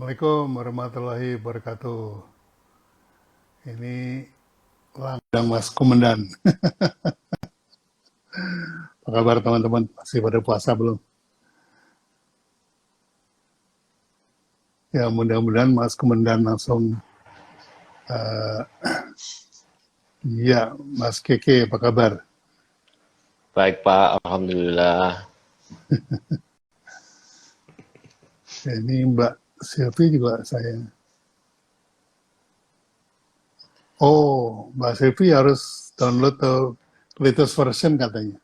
Assalamualaikum warahmatullahi wabarakatuh. Ini Langgang Mas Komandan. Apa kabar teman-teman? Masih pada puasa belum? Ya mudah-mudahan Mas Komandan langsung. eh, Ya Mas Keke, apa kabar? Baik Pak, Alhamdulillah. Ini Mbak Sylvie juga saya. Oh, Mbak Sylvie harus download the latest version katanya.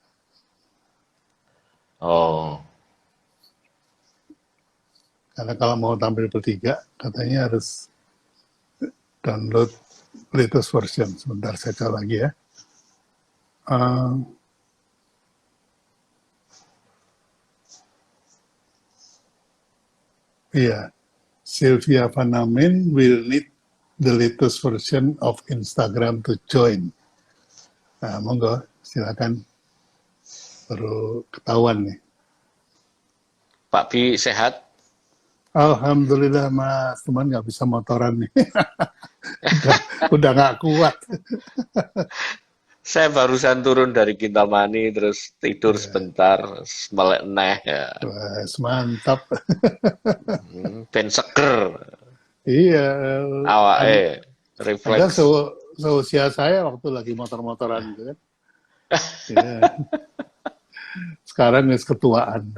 Oh, Karena kalau mau tampil bertiga, katanya harus download latest version. Sebentar saya cek lagi ya. Eh, Iya, Sylvia Vanamin will need the latest version of Instagram to join. Nah, monggo, silakan. Baru ketahuan nih. Pak Bi sehat? Alhamdulillah Mas, teman nggak bisa motoran nih. udah nggak kuat. Saya barusan turun dari Kintamani, terus tidur Ya, sebentar, melek neh ya. wah, mantap. Ben seger, Iya, awake, Anda refleks. seusia saya waktu lagi motor-motoran gitu kan. Ya, sekarang wis ketuaan.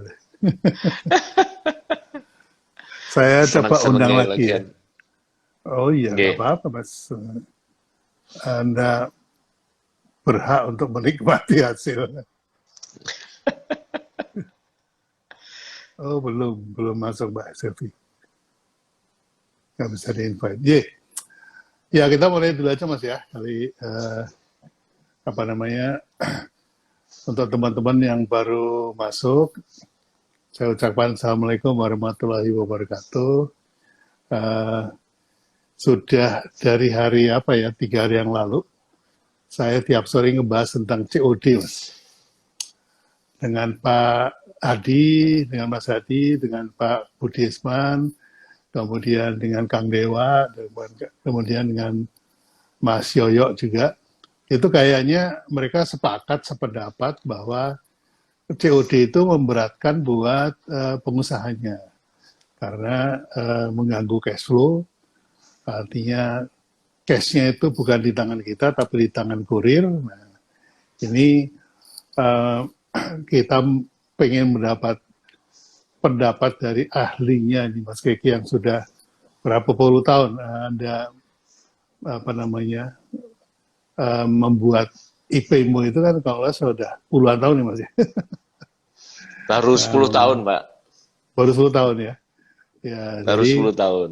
Saya coba undang Seneng-senengnya lagi ya. lagian. Oh iya, nggak Nggih, apa-apa, Mas. Anda berhak untuk menikmati hasil. Oh, belum masuk Mbak Selvi. Nggak bisa di-invite. Ya, kita mulai dulu aja Mas ya. Kali, apa namanya, untuk teman-teman yang baru masuk, saya ucapkan Assalamualaikum warahmatullahi wabarakatuh. Eh, Sudah dari hari apa ya, 3 hari yang lalu, saya tiap sore ngebahas tentang COD, Mas. Dengan Pak Adi, dengan Mas Adi, dengan Pak Budisman, kemudian dengan Kang Dewa, kemudian dengan Mas Yoyo juga. Itu kayaknya mereka sependapat bahwa COD itu memberatkan buat pengusahanya karena mengganggu cash flow, artinya cash-nya itu bukan di tangan kita tapi di tangan kurir. Nah, ini uh, kita pengen mendapat pendapat dari ahlinya nih Mas Keki yang sudah berapa puluh tahun Anda apa namanya membuat IPmu itu kan kalau sudah puluhan tahun nih Mas ya. baru 10 tahun Pak, Baru 10 tahun ya. Ya, baru 10 tahun.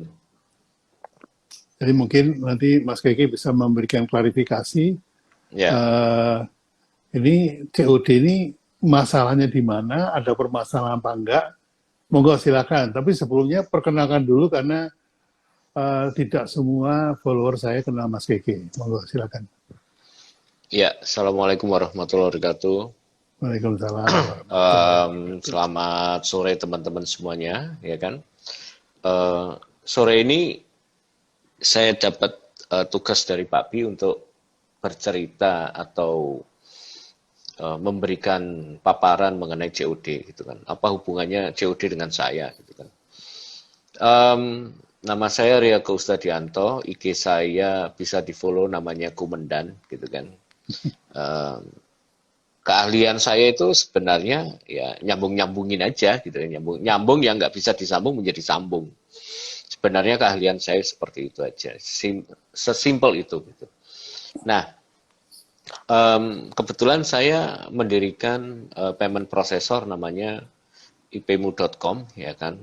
jadi mungkin nanti Mas Keki bisa memberikan klarifikasi Ya, uh, ini COD ini masalahnya di mana, ada permasalahan apa enggak. Monggo silakan. Tapi sebelumnya perkenalkan dulu karena tidak semua follower saya kenal Mas Keke. Monggo silakan. ya. Assalamualaikum warahmatullahi wabarakatuh. Waalaikumsalam warahmatullahi wabarakatuh. Selamat sore teman-teman semuanya, ya kan? Eh, Sore ini saya dapat tugas dari Pak Bi untuk bercerita atau memberikan paparan mengenai COD gitu kan. Apa hubungannya COD dengan saya gitu kan. Em, Nama saya Ria Kustadianto, IG saya bisa di-follow namanya Kumendan gitu kan. Em, Keahlian saya itu sebenarnya ya nyambung-nyambungin aja gitu ya. Nyambung yang nggak bisa disambung menjadi sambung. Sebenarnya keahlian saya seperti itu aja. Sesimpel itu gitu. Nah, kebetulan saya mendirikan payment processor namanya ipmu.com ya kan,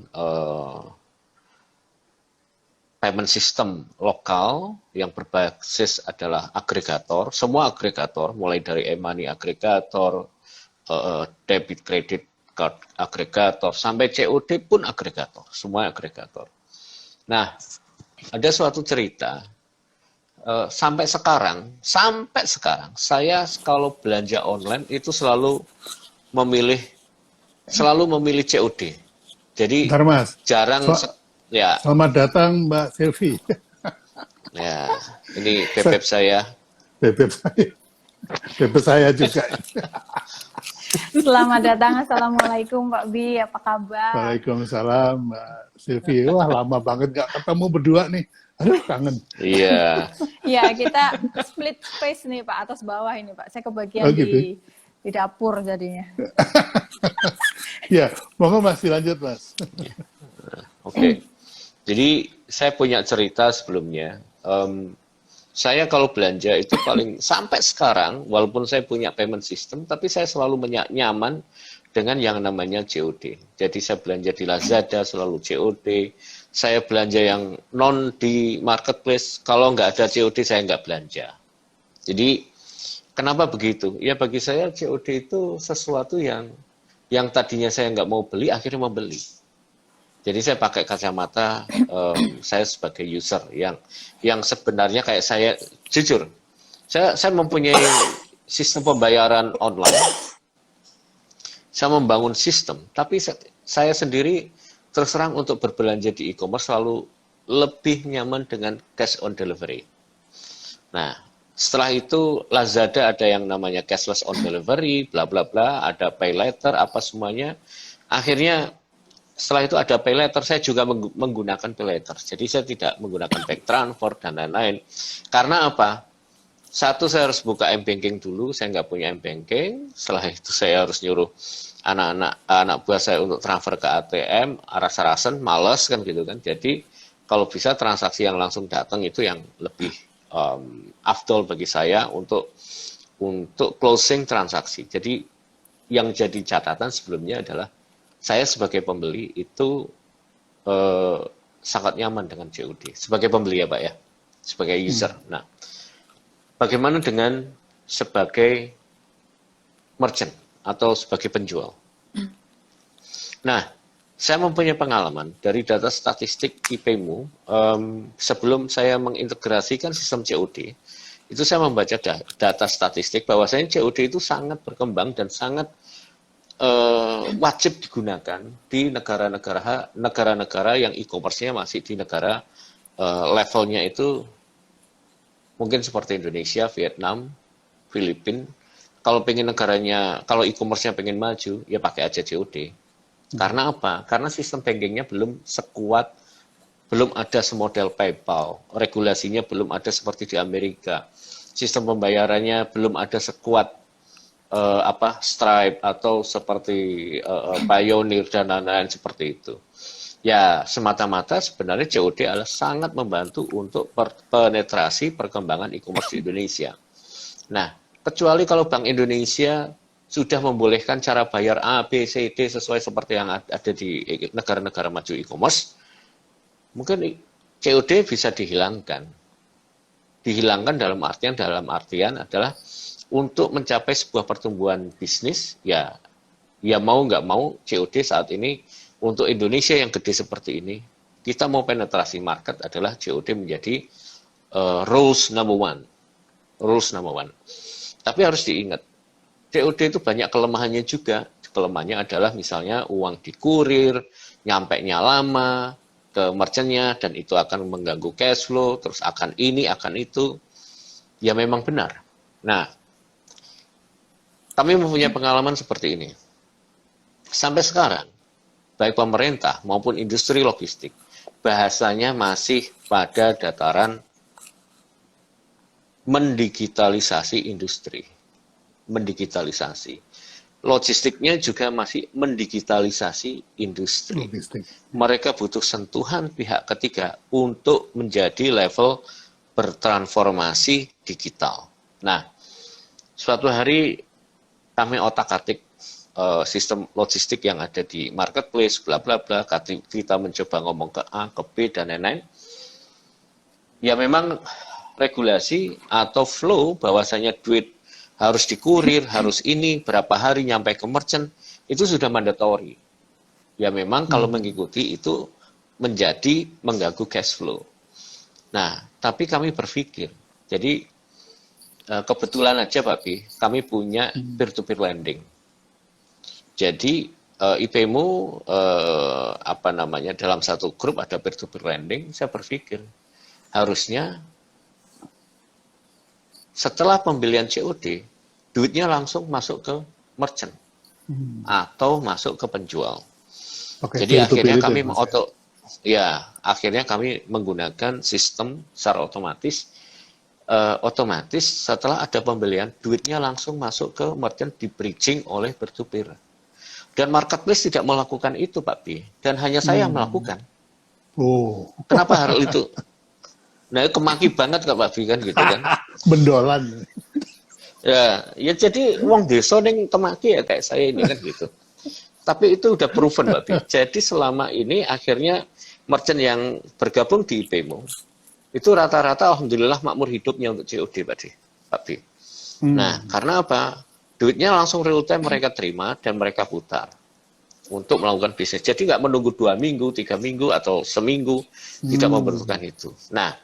payment system lokal yang berbasis adalah agregator, semua agregator mulai dari e-money agregator, debit credit card agregator sampai COD pun agregator, semua agregator. Nah, ada suatu cerita. Sampai sekarang, saya kalau belanja online itu memilih selalu memilih COD. Jadi Bentar Mas. jarang, So, Ya, Selamat datang Mbak Selvi. ya. Ini Saya- bebek saya. Bebek saya. Bebek saya juga. Selamat datang, Assalamualaikum Pak Bi, apa kabar? Waalaikumsalam Mbak Selvi. Wah, lama banget nggak ketemu berdua nih. Aduh, kangen. Iya. Ya, kita split space nih Pak, atas bawah ini Pak. Saya kebagian Oh, gitu. di dapur jadinya. Ya, monggo Mas, dilanjut Mas. Oke. Jadi saya punya cerita sebelumnya. Saya kalau belanja itu paling sampai sekarang, walaupun saya punya payment system, tapi saya selalu nyaman dengan yang namanya COD. Jadi saya belanja di Lazada selalu COD. Saya belanja yang non di marketplace, kalau nggak ada COD saya nggak belanja. Jadi kenapa begitu? Ya bagi saya COD itu sesuatu yang tadinya saya nggak mau beli, akhirnya mau beli. Jadi saya pakai kacamata, saya sebagai user yang sebenarnya kayak saya, jujur, saya mempunyai sistem pembayaran online, saya membangun sistem, tapi saya sendiri terus terang untuk berbelanja di e-commerce selalu lebih nyaman dengan cash on delivery. Nah, setelah itu Lazada ada yang namanya cashless on delivery, bla bla bla, ada pay later, apa semuanya. Akhirnya setelah itu ada pay later, saya juga menggunakan pay later. Jadi saya tidak menggunakan bank transfer dan lain-lain. Karena apa? Satu, saya harus buka m-banking dulu, saya nggak punya m-banking. Setelah itu saya harus nyuruh anak buah saya untuk transfer ke ATM, rasa-rasen, males kan gitu kan. Jadi kalau bisa transaksi yang langsung datang itu yang lebih afdol bagi saya untuk closing transaksi. Jadi yang jadi catatan sebelumnya adalah saya sebagai pembeli itu sangat nyaman dengan COD. Sebagai pembeli ya Pak ya, sebagai user. Nah, bagaimana dengan sebagai merchant atau sebagai penjual? Nah, saya mempunyai pengalaman dari data statistik IPmu, sebelum saya mengintegrasikan sistem COD, itu saya membaca data statistik bahwasanya COD itu sangat berkembang dan sangat wajib digunakan di negara-negara yang e-commerce-nya masih di negara levelnya itu mungkin seperti Indonesia, Vietnam, Filipina. Kalau pengen negaranya, kalau e-commerce-nya pengen maju, ya pakai aja COD. Karena apa? Karena sistem bankingnya belum sekuat, belum ada semodel PayPal, regulasinya belum ada seperti di Amerika, sistem pembayarannya belum ada sekuat Stripe atau seperti Pioneer dan lain-lain seperti itu. Ya, semata-mata sebenarnya COD adalah sangat membantu untuk penetrasi perkembangan e-commerce di Indonesia. Nah, kecuali kalau Bank Indonesia sudah membolehkan cara bayar A, B, C, D sesuai seperti yang ada di negara-negara maju e-commerce, mungkin COD bisa dihilangkan. Dihilangkan dalam artian adalah untuk mencapai sebuah pertumbuhan bisnis, ya mau nggak mau COD saat ini untuk Indonesia yang gede seperti ini, kita mau penetrasi market adalah COD menjadi rules number one. Tapi harus diingat, COD itu banyak kelemahannya juga. Kelemahannya adalah misalnya uang dikurir, nyampe-nya lama ke merchant-nya, dan itu akan mengganggu cash flow, terus akan ini, akan itu. Ya memang benar. Nah, kami mempunyai pengalaman seperti ini. Sampai sekarang, baik pemerintah maupun industri logistik, bahasanya masih pada dataran mendigitalisasi industri. Mendigitalisasi. Logistiknya juga masih mendigitalisasi industri. Logistik. Mereka butuh sentuhan pihak ketiga untuk menjadi level bertransformasi digital. Nah, suatu hari kami otak-atik sistem logistik yang ada di marketplace, bla bla bla, kita mencoba ngomong ke A, ke B, dan lain-lain. Ya memang regulasi atau flow bahwasanya duit harus dikurir, harus ini, berapa hari nyampe ke merchant, itu sudah mandatory. Ya memang kalau mengikuti itu menjadi mengganggu cash flow. Nah, tapi kami berpikir, jadi kebetulan aja Pak Bi, kami punya peer-to-peer lending. Jadi IP-mu apa namanya dalam satu grup ada peer-to-peer lending, saya berpikir harusnya setelah pembelian COD, duitnya langsung masuk ke merchant atau masuk ke penjual. Oke, Jadi peer-to-peer akhirnya itu kami ya, Mas, ya? akhirnya kami menggunakan sistem secara otomatis setelah ada pembelian duitnya langsung masuk ke merchant di bridging oleh peer-to-peer. Dan marketplace tidak melakukan itu, Pak B. Dan hanya saya yang melakukan. Oh, Kenapa hal itu? Nah, kemaki banget Pak B kan gitu kan. bendolan. Ya jadi wong desa ning kemaki ya kayak saya ini kan gitu. Tapi itu udah proven, Pak B. Jadi selama ini akhirnya merchant yang bergabung di IP-mu itu rata-rata alhamdulillah makmur hidupnya untuk COD, Pak B. Nah, karena apa? Duitnya langsung real time mereka terima dan mereka putar untuk melakukan bisnis. Jadi nggak menunggu 2 minggu, 3 minggu, atau seminggu, tidak membutuhkan itu. Nah,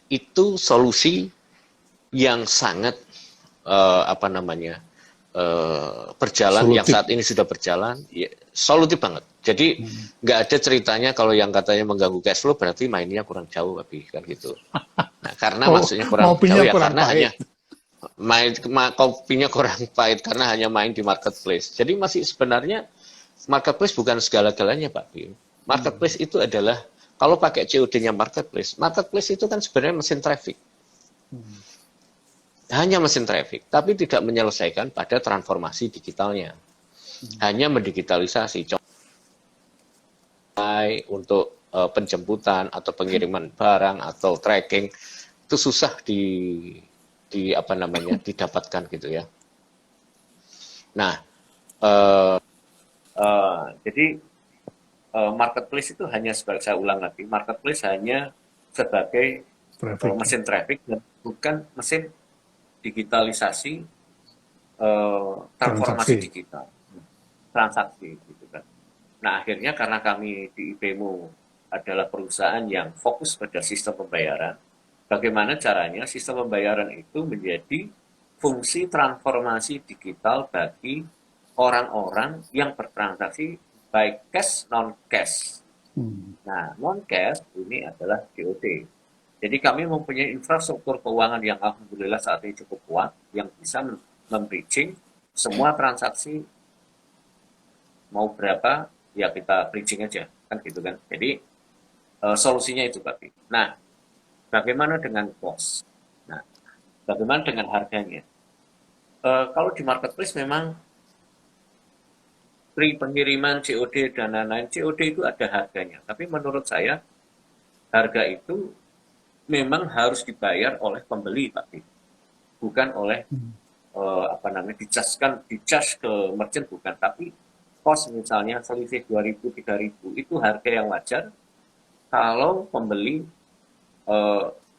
itu solusi yang sangat apa namanya berjalan, Solutif. yang saat ini sudah berjalan, ya, solutif banget. Jadi nggak ada ceritanya kalau yang katanya mengganggu cash flow berarti mainnya kurang jauh, tapi kan gitu. Nah, karena maksudnya kurang Ngopinya jauh ya kurang karena pahit. hanya kopinya kurang pahit karena hanya main di marketplace. Jadi masih sebenarnya marketplace bukan segala-galanya, Pak Bim. Marketplace itu adalah kalau pakai COD-nya marketplace itu kan sebenarnya mesin traffic. Hanya mesin traffic, tapi tidak menyelesaikan pada transformasi digitalnya. Hanya mendigitalisasi. Contoh untuk penjemputan atau pengiriman barang atau tracking itu susah apa namanya didapatkan gitu ya. Nah, jadi marketplace itu hanya sebagai, saya ulang lagi, marketplace hanya sebagai mesin traffic dan bukan mesin digitalisasi transformasi digital, transaksi gitu kan. Nah, akhirnya karena kami di IP-mu adalah perusahaan yang fokus pada sistem pembayaran, bagaimana caranya sistem pembayaran itu menjadi fungsi transformasi digital bagi orang-orang yang bertransaksi baik cash non-cash. Nah, non-cash ini adalah COD. Jadi kami mempunyai infrastruktur keuangan yang alhamdulillah saat ini cukup kuat, yang bisa membridging semua transaksi mau berapa, ya kita bridging aja, kan gitu kan. Jadi solusinya itu, Pak. Nah, bagaimana dengan cost? Nah, bagaimana dengan harganya? Kalau di marketplace memang free pengiriman, COD, dan lain-lain. COD itu ada harganya. Tapi menurut saya, harga itu memang harus dibayar oleh pembeli, Pak. Bukan oleh, dicas ke merchant, bukan. Tapi cost misalnya selisih 2.000, 3.000, itu harga yang wajar kalau pembeli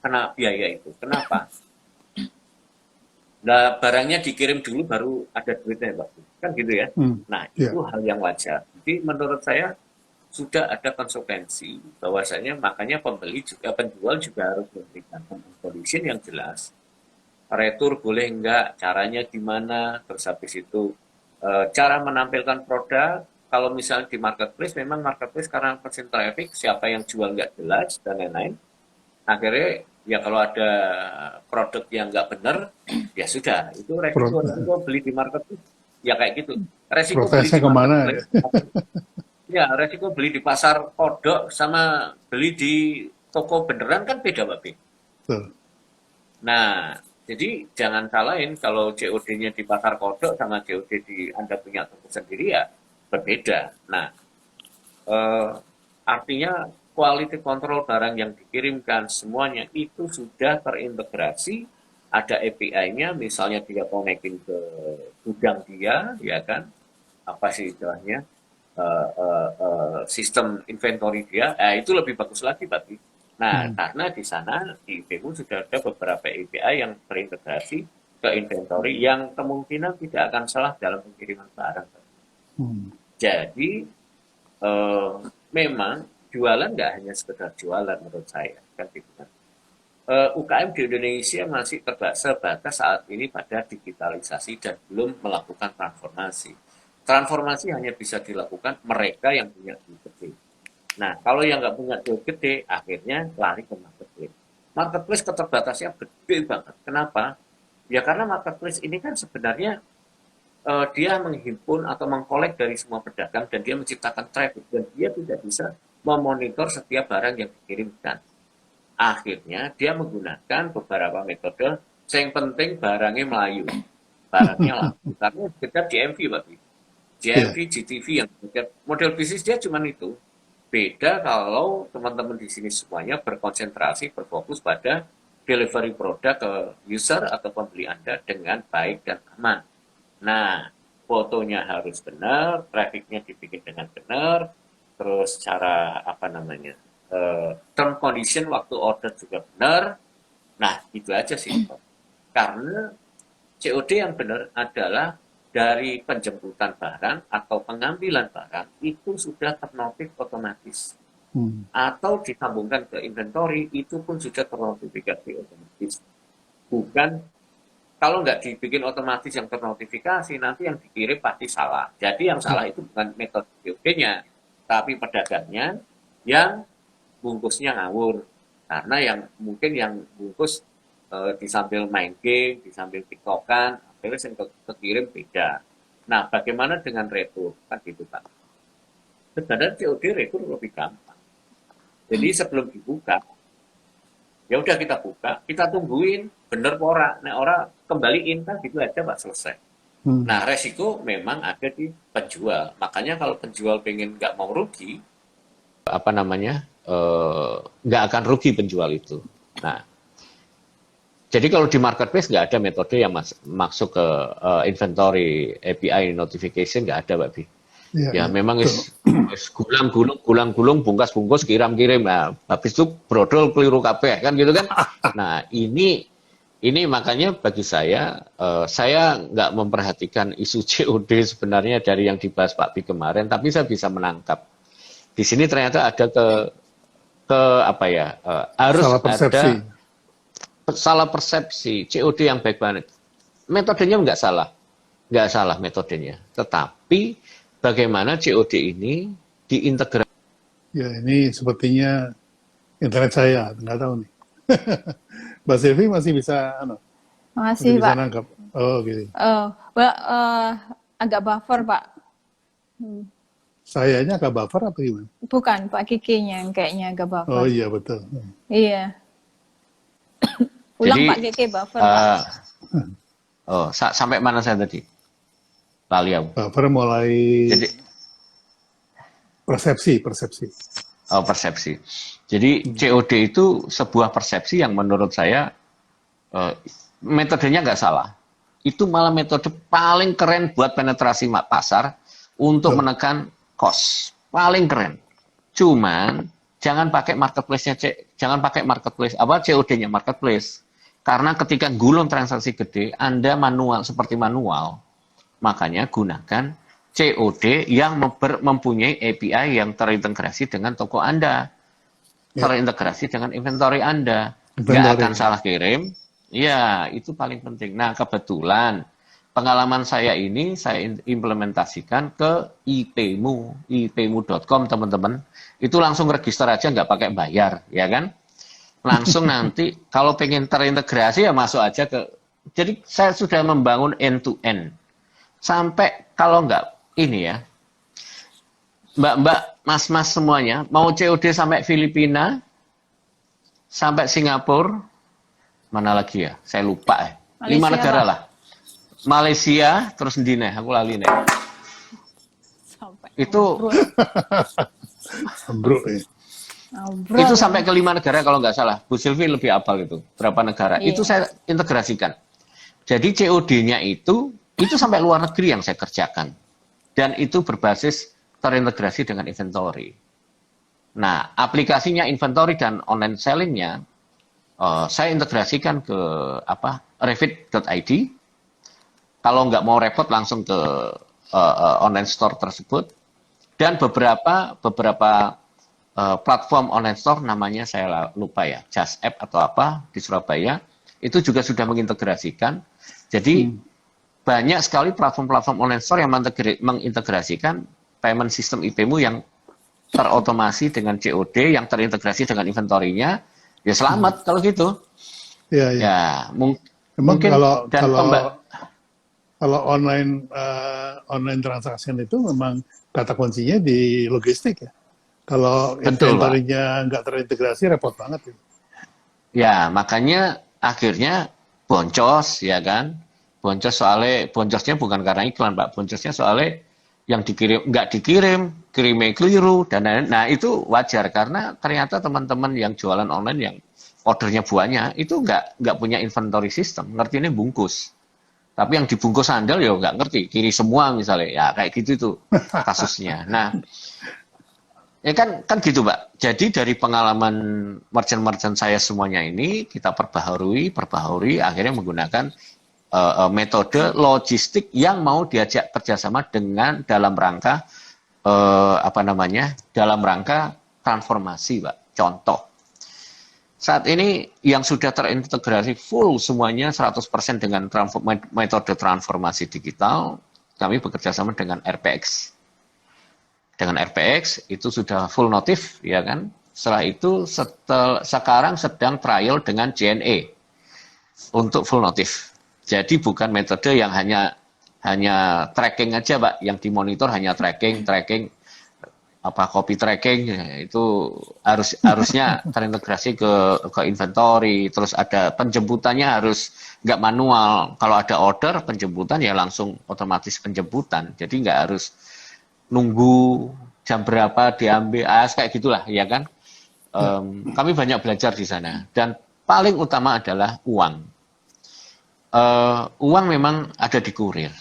kena biaya itu. Kenapa? Nah, barangnya dikirim dulu baru ada duitnya, Pak. Kan gitu ya. Nah, itu hal yang wajar. Jadi menurut saya sudah ada konsekuensi bahwasanya makanya penjual juga harus memberikan condition yang jelas. Retur boleh enggak, caranya gimana, terus habis itu cara menampilkan produk. Kalau misalnya di marketplace, memang marketplace karena mesin traffic, siapa yang jual nggak jelas dan lain-lain. Akhirnya ya kalau ada produk yang nggak benar, ya sudah, itu resiko beli di marketplace, ya kayak gitu. Resiko beli di marketplace, ya resiko beli di pasar kodok sama beli di toko beneran kan beda, Pak B. Nah, jadi jangan salahin kalau COD-nya di pasar kodok sama COD di Anda punya toko sendiri ya berbeda. Nah, artinya quality control barang yang dikirimkan semuanya itu sudah terintegrasi, ada API-nya, misalnya dia konekin ke gudang dia, ya kan, apa sih istilahnya, sistem inventory dia, itu lebih bagus lagi, Pak. Nah, karena di sana di IP-mu sudah ada beberapa API yang terintegrasi ke inventory yang kemungkinan tidak akan salah dalam pengiriman barang. Jadi memang jualan nggak hanya sekedar jualan menurut saya, kan gitu kan. UKM di Indonesia masih terbatas saat ini pada digitalisasi dan belum melakukan transformasi. transformasi hanya bisa dilakukan mereka yang punya duit gede. Nah, kalau yang nggak punya duit gede, akhirnya lari ke marketplace. Marketplace keterbatasnya gede banget. Kenapa? Ya karena marketplace ini kan sebenarnya dia menghimpun atau mengkolek dari semua pedagang dan dia menciptakan traffic dan dia tidak bisa memonitor setiap barang yang dikirimkan. Akhirnya dia menggunakan beberapa metode. Yang penting barangnya melayu, barangnya laku. Karena kita GMV, Pak. GMV, GTV yang model bisnis dia cuma itu. Beda kalau teman-teman di sini semuanya berkonsentrasi, berfokus pada delivery produk ke user atau pembeli Anda dengan baik dan aman. Nah, fotonya harus benar, trafficnya dibikin dengan benar, terus cara term condition waktu order juga benar. Nah, itu aja sih. Karena COD yang benar adalah dari penjemputan barang atau pengambilan barang itu sudah ternotif otomatis. Atau disambungkan ke inventory itu pun sudah ternotifikasi otomatis. Bukan kalau nggak dibikin otomatis yang ternotifikasi, nanti yang dikirim pasti salah. Jadi yang salah itu bukan metode COD-nya, tapi pedagangnya yang bungkusnya ngawur. Karena yang mungkin yang bungkus disambil main game, disambil tiktokan, akhirnya yang kekirim beda. Nah, bagaimana dengan retur? Kan gitu, Pak. Sebenarnya COD retur lebih gampang. Jadi sebelum dibuka, ya udah kita buka, kita tungguin bener pora, nah orang kembaliin kan gitu aja Pak, selesai. Nah resiko memang ada di penjual, makanya kalau penjual pengen nggak mau rugi, nggak akan rugi penjual itu. Nah, jadi kalau di marketplace nggak ada metode yang masuk ke inventory API notification, nggak ada, Pak Bi. Ya memang gulang-gulung, bungkas-bungkus, kirim-kirim. Nah, habis itu brodol keliru kabeh kan gitu kan. Nah, ini makanya bagi saya nggak memperhatikan isu COD sebenarnya dari yang dibahas Pak Bi kemarin, tapi saya bisa menangkap. Di sini ternyata ada harus ada salah persepsi COD yang baik banget. Metodenya nggak salah metodenya, tetapi bagaimana COD ini diintegrasi? Ya, ini sepertinya internet saya, nggak tahu nih. Mbak Silvi masih bisa, Makasih, bisa Pak. nangkap. Oh, gitu. Agak buffer, Pak. Sayanya agak buffer apa gimana? Bukan, Pak Kiki-nya yang kayaknya agak buffer. Oh iya, betul. Iya. Ulang, Jadi, Pak Kiki, buffer, Pak. Sampai mana saya tadi? Laliau. Buffer mulai Jadi, persepsi. persepsi. Jadi COD itu sebuah persepsi yang menurut saya metodenya nggak salah. Itu malah metode paling keren buat penetrasi pasar untuk menekan cost. Paling keren. Cuman jangan pakai marketplace-nya, jangan pakai marketplace COD-nya marketplace. Karena ketika gulung transaksi gede, Anda seperti manual. Makanya gunakan COD yang mempunyai API yang terintegrasi dengan toko Anda. Terintegrasi dengan inventory Anda. Nggak akan salah kirim. Ya, itu paling penting. Nah, kebetulan pengalaman saya ini saya implementasikan ke ipmu.com, teman-teman. Itu langsung register aja, nggak pakai bayar, ya kan? Langsung nanti kalau pengen terintegrasi ya masuk aja ke. Jadi saya sudah membangun end-to-end. Sampai kalau nggak ini ya, Mbak, Mas semuanya, mau COD sampai Filipina, sampai Singapura, mana lagi ya? Saya lupa ya. 5 negara lah. Malaysia, terus ndi nih? Aku lali nih. Itu itu sampai ke 5 negara kalau nggak salah. Bu Silvi lebih apal itu. Berapa negara? Itu saya integrasikan. Jadi COD-nya itu sampai luar negeri yang saya kerjakan. Dan itu berbasis terintegrasi dengan inventory. Nah, aplikasinya inventory dan online selling-nya saya integrasikan ke Revit.id. Kalau nggak mau repot langsung ke online store tersebut. Dan beberapa platform online store namanya saya lupa ya, Just App atau apa di Surabaya, itu juga sudah mengintegrasikan. Jadi banyak sekali platform-platform online store yang mengintegrasikan payment system IP-mu yang terotomasi dengan COD, yang terintegrasi dengan inventory-nya. Ya selamat kalau gitu. Ya, ya. Ya, Memang mungkin dan kalau online transaction itu memang kata kuncinya di logistik ya. Kalau betul, Pak. inventory-nya nggak terintegrasi repot banget. Ya, makanya akhirnya boncos, ya kan? Boncosnya bukan karena iklan, Pak. Boncosnya soalnya yang dikirim nggak dikirim, kirimnya keliru dan lain-lain. Nah, itu wajar karena ternyata teman-teman yang jualan online yang ordernya banyak itu nggak punya inventory system, ngerti ini bungkus. Tapi yang dibungkus sandal ya nggak ngerti, kiri semua misalnya, ya kayak gitu itu kasusnya. Nah, ya kan gitu, Pak. Jadi dari pengalaman merchant-merchant saya semuanya ini kita perbaharui, akhirnya menggunakan metode logistik yang mau diajak kerjasama dengan dalam rangka dalam rangka transformasi, Pak. Contoh, saat ini yang sudah terintegrasi full semuanya 100% dengan metode transformasi digital, kami bekerja sama dengan RPX. Dengan RPX itu sudah full notif, ya kan? Setelah itu sekarang sedang trial dengan JNE untuk full notif. Jadi bukan metode yang hanya tracking aja, Pak. Yang dimonitor hanya tracking copy tracking itu harusnya terintegrasi ke inventory, terus ada penjemputannya harus nggak manual. Kalau ada order penjemputan ya langsung otomatis penjemputan. Jadi nggak harus nunggu jam berapa diambil, kayak gitulah, ya kan? Kami banyak belajar di sana dan paling utama adalah uang. Uang memang ada di kurir.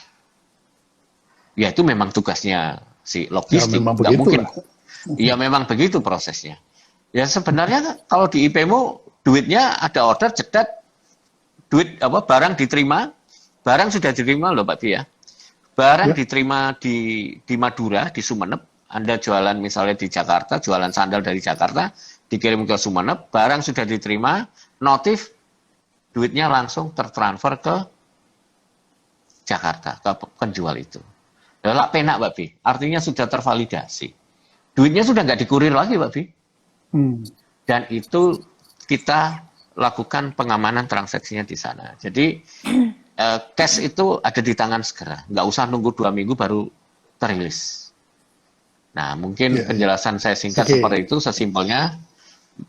Ya itu memang tugasnya si logistik, nggak mungkin. Ya memang begitu prosesnya. Ya sebenarnya kalau di IP-mu duitnya ada order cedat, barang diterima, barang sudah diterima loh Pak Bi ya. Barang diterima di Madura, di Sumeneb, Anda jualan misalnya di Jakarta, jualan sandal dari Jakarta, dikirim ke Sumeneb, barang sudah diterima, notif, duitnya langsung tertransfer ke Jakarta, ke penjual itu. Lelak penak, Pak Bi. Artinya sudah tervalidasi. Duitnya sudah nggak dikurir lagi, Pak Bi. Dan itu kita lakukan pengamanan transaksinya di sana. Jadi cash itu ada di tangan segera, nggak usah nunggu 2 minggu baru terilis. Nah, mungkin penjelasan saya singkat seperti itu, sesimpelnya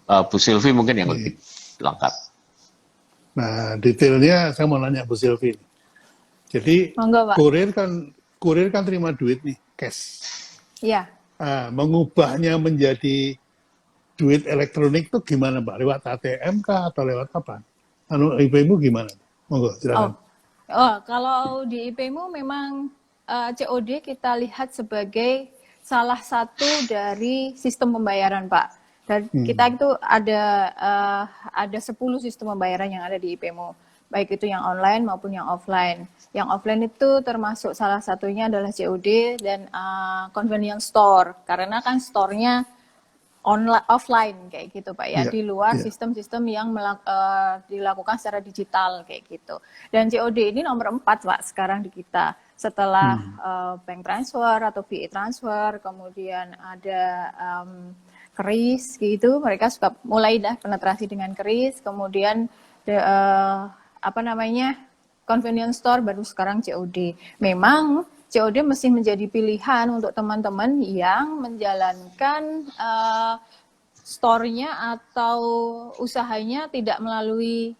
Bu Sylvie mungkin yang lebih lengkap. Nah, detailnya saya mau nanya Bu Sylvie. Jadi kurir kan terima duit nih, cash. Iya. Mengubahnya menjadi duit elektronik itu gimana, Mbak? Lewat ATM kah atau lewat apa? IP-mu gimana? Monggo, silakan. Kalau di IP-mu memang COD kita lihat sebagai salah satu dari sistem pembayaran, Pak. Dan kita itu ada 10 sistem pembayaran yang ada di IP-mu. Baik itu yang online maupun yang offline. Yang offline itu termasuk salah satunya adalah COD dan convenience store. Karena kan store-nya offline kayak gitu Pak ya, di luar sistem-sistem yang dilakukan secara digital kayak gitu. Dan COD ini nomor 4 Pak sekarang di kita. Setelah bank transfer atau VE transfer, kemudian ada KRIS gitu, mereka suka mulai penetrasi dengan KRIS, kemudian convenience store, baru sekarang COD. Memang COD mesti menjadi pilihan untuk teman-teman yang menjalankan store-nya atau usahanya tidak melalui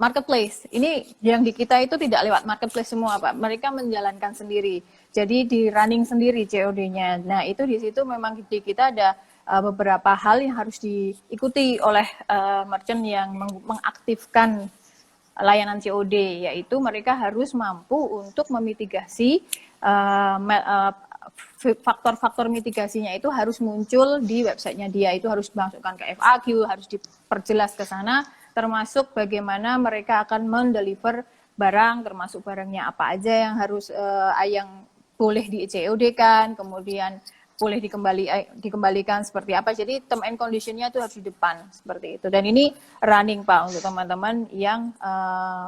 marketplace. Ini yang di kita itu tidak lewat marketplace semua, Pak. Mereka menjalankan sendiri. Jadi di running sendiri COD-nya. Nah, itu di situ memang di kita ada beberapa hal yang harus diikuti oleh merchant yang mengaktifkan layanan COD, yaitu mereka harus mampu untuk memitigasi faktor-faktor mitigasinya itu harus muncul di websitenya dia, itu harus dimasukkan ke FAQ, harus diperjelas ke sana, termasuk bagaimana mereka akan mendeliver barang, termasuk barangnya apa aja yang harus yang boleh di COD-kan, kemudian boleh dikembalikan seperti apa. Jadi term and condition-nya itu harus di depan seperti itu. Dan ini running Pak untuk teman-teman yang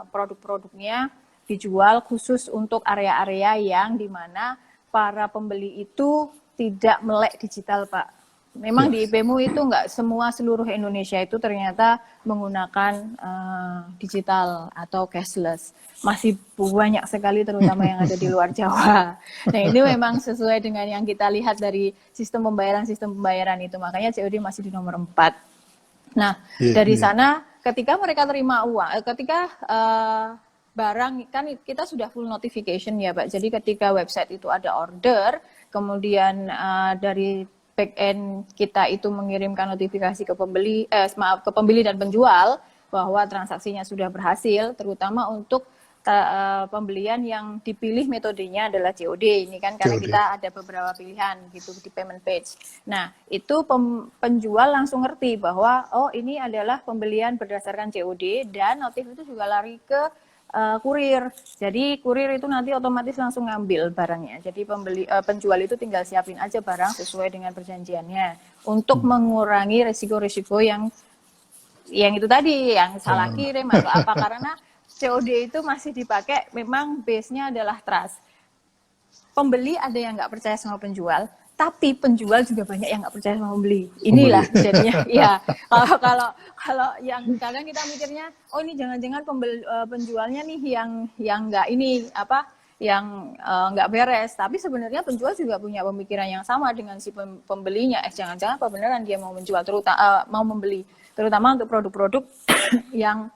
produk-produknya dijual khusus untuk area-area yang dimana para pembeli itu tidak melek digital, Pak. Memang di IPmu itu nggak semua seluruh Indonesia itu ternyata menggunakan digital atau cashless. Masih banyak sekali terutama yang ada di luar Jawa. Nah ini memang sesuai dengan yang kita lihat dari sistem pembayaran itu. Makanya COD masih di nomor 4. Nah dari sana ketika mereka terima uang, ketika barang kan kita sudah full notification ya Pak. Jadi ketika website itu ada order, kemudian dari back end kita itu mengirimkan notifikasi ke pembeli, ke pembeli dan penjual bahwa transaksinya sudah berhasil, terutama untuk pembelian yang dipilih metodenya adalah COD. Ini kan karena kita ada beberapa pilihan gitu di payment page. Nah, itu penjual langsung ngerti bahwa oh ini adalah pembelian berdasarkan COD dan notif itu juga lari ke kurir. Jadi kurir itu nanti otomatis langsung ngambil barangnya. Jadi penjual itu tinggal siapin aja barang sesuai dengan perjanjiannya untuk mengurangi resiko-resiko yang itu tadi, yang salah kirim atau apa, karena COD itu masih dipakai, memang base-nya adalah trust. Pembeli ada yang nggak percaya sama penjual, tapi penjual juga banyak yang nggak percaya sama pembeli. Inilah jadinya. Ya, kalau yang kadang kita mikirnya, oh ini jangan-jangan penjualnya nih yang nggak ini apa, yang nggak beres. Tapi sebenarnya penjual juga punya pemikiran yang sama dengan si pembelinya. Jangan-jangan apa beneran dia mau menjual, mau membeli, terutama untuk produk-produk yang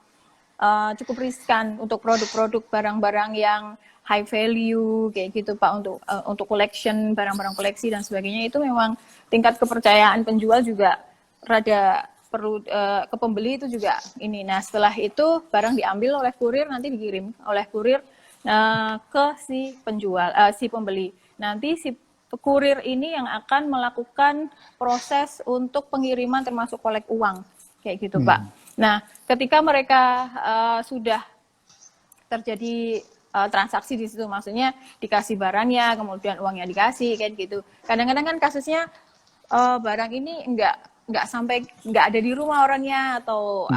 cukup riskan, untuk produk-produk barang-barang yang high value kayak gitu Pak, untuk collection, barang-barang koleksi dan sebagainya, itu memang tingkat kepercayaan penjual juga rada perlu ke pembeli itu juga ini. Nah setelah itu barang diambil oleh kurir, nanti dikirim oleh kurir ke si penjual, si pembeli. Nanti si kurir ini yang akan melakukan proses untuk pengiriman termasuk kolek uang kayak gitu Pak. Nah ketika mereka sudah terjadi transaksi di situ, maksudnya dikasih barangnya, kemudian uangnya dikasih, kayak gitu. Kadang-kadang kan kasusnya barang ini nggak ada di rumah orangnya atau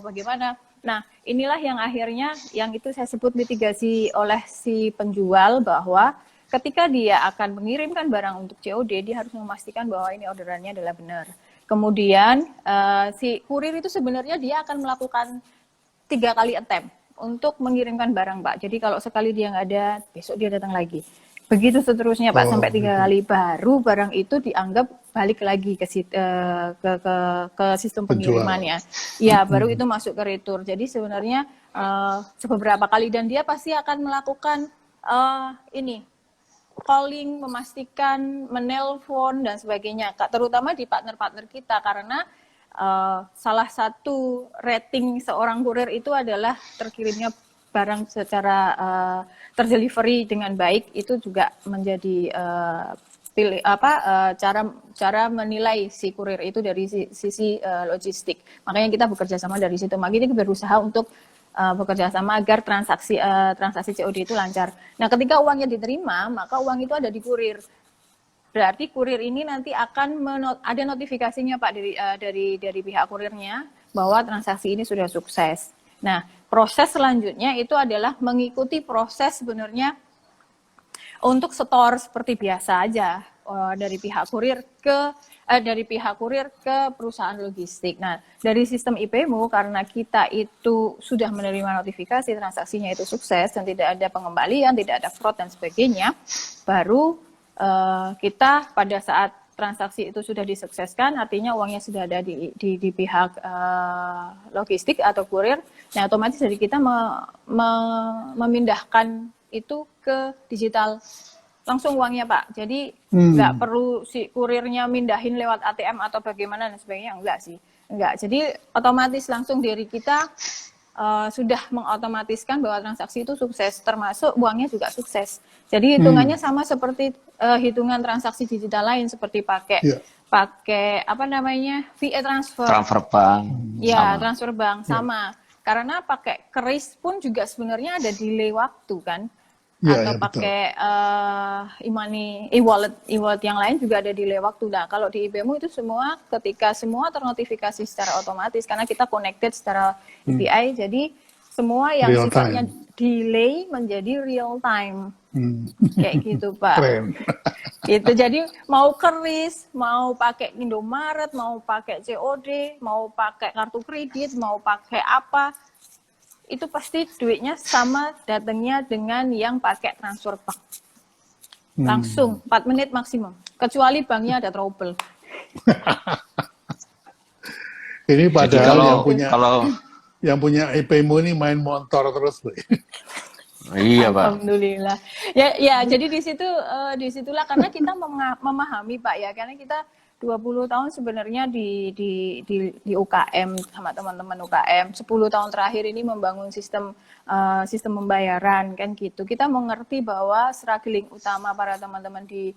bagaimana. Nah inilah yang akhirnya yang itu saya sebut mitigasi oleh si penjual, bahwa ketika dia akan mengirimkan barang untuk COD, dia harus memastikan bahwa ini orderannya adalah benar. Kemudian si kurir itu sebenarnya dia akan melakukan 3 kali attempt untuk mengirimkan barang Pak. Jadi kalau sekali dia nggak ada, besok dia datang lagi. Begitu seterusnya Pak, sampai 3 kali, baru barang itu dianggap balik lagi ke sistem pengirimannya. Ya, baru itu masuk ke retur. Jadi sebenarnya beberapa kali, dan dia pasti akan melakukan calling, memastikan, menelpon dan sebagainya. Terutama di partner-partner kita, karena salah satu rating seorang kurir itu adalah terkirimnya barang secara terdelivery dengan baik. Itu juga menjadi cara menilai si kurir itu dari sisi logistik. Makanya kita bekerja sama dari situ. Makanya kita berusaha untuk bekerja sama agar transaksi COD itu lancar. Nah, ketika uangnya diterima, maka uang itu ada di kurir. Berarti kurir ini nanti akan ada notifikasinya Pak dari pihak kurirnya bahwa transaksi ini sudah sukses. Nah, proses selanjutnya itu adalah mengikuti proses sebenarnya untuk setor seperti biasa aja dari pihak kurir ke perusahaan logistik. Nah, dari sistem IPmu, karena kita itu sudah menerima notifikasi transaksinya itu sukses dan tidak ada pengembalian, tidak ada fraud dan sebagainya, baru kita pada saat transaksi itu sudah disukseskan, artinya uangnya sudah ada di pihak logistik atau kurir. Nah, otomatis dari kita memindahkan itu ke digital langsung uangnya Pak. Jadi nggak perlu si kurirnya mindahin lewat ATM atau bagaimana dan sebagainya, enggak sih. Enggak. Jadi otomatis langsung dari kita sudah mengotomatiskan bahwa transaksi itu sukses, termasuk uangnya juga sukses. Jadi hitungannya sama seperti hitungan transaksi digital lain, seperti pakai apa namanya VA transfer bank. Ya, transfer bank sama. Karena pakai kris pun juga sebenarnya ada delay waktu kan. Atau pakai e-wallet yang lain juga ada delay waktu. Nah, kalau di IPmu itu semua ketika semua ternotifikasi secara otomatis karena kita connected secara API, jadi semua yang sifatnya delay menjadi real time. Hmm. Kayak gitu, Pak. Keren. Gitu. Jadi mau keris, mau pakai Indomaret, mau pakai COD, mau pakai kartu kredit, mau pakai apa, itu pasti duitnya sama datangnya dengan yang pakai transfer bank. Langsung 4 menit maksimum. Kecuali banknya ada trouble. Ini Jadi padahal kalau yang punya IPmu ini main motor terus, Bu. iya Pak. Alhamdulillah. Ya, jadi disitulah karena kita memahami Pak ya, karena kita 20 tahun sebenarnya di UKM sama teman-teman UKM. 10 tahun terakhir ini membangun sistem pembayaran kan gitu. Kita mengerti bahwa struggling utama para teman-teman di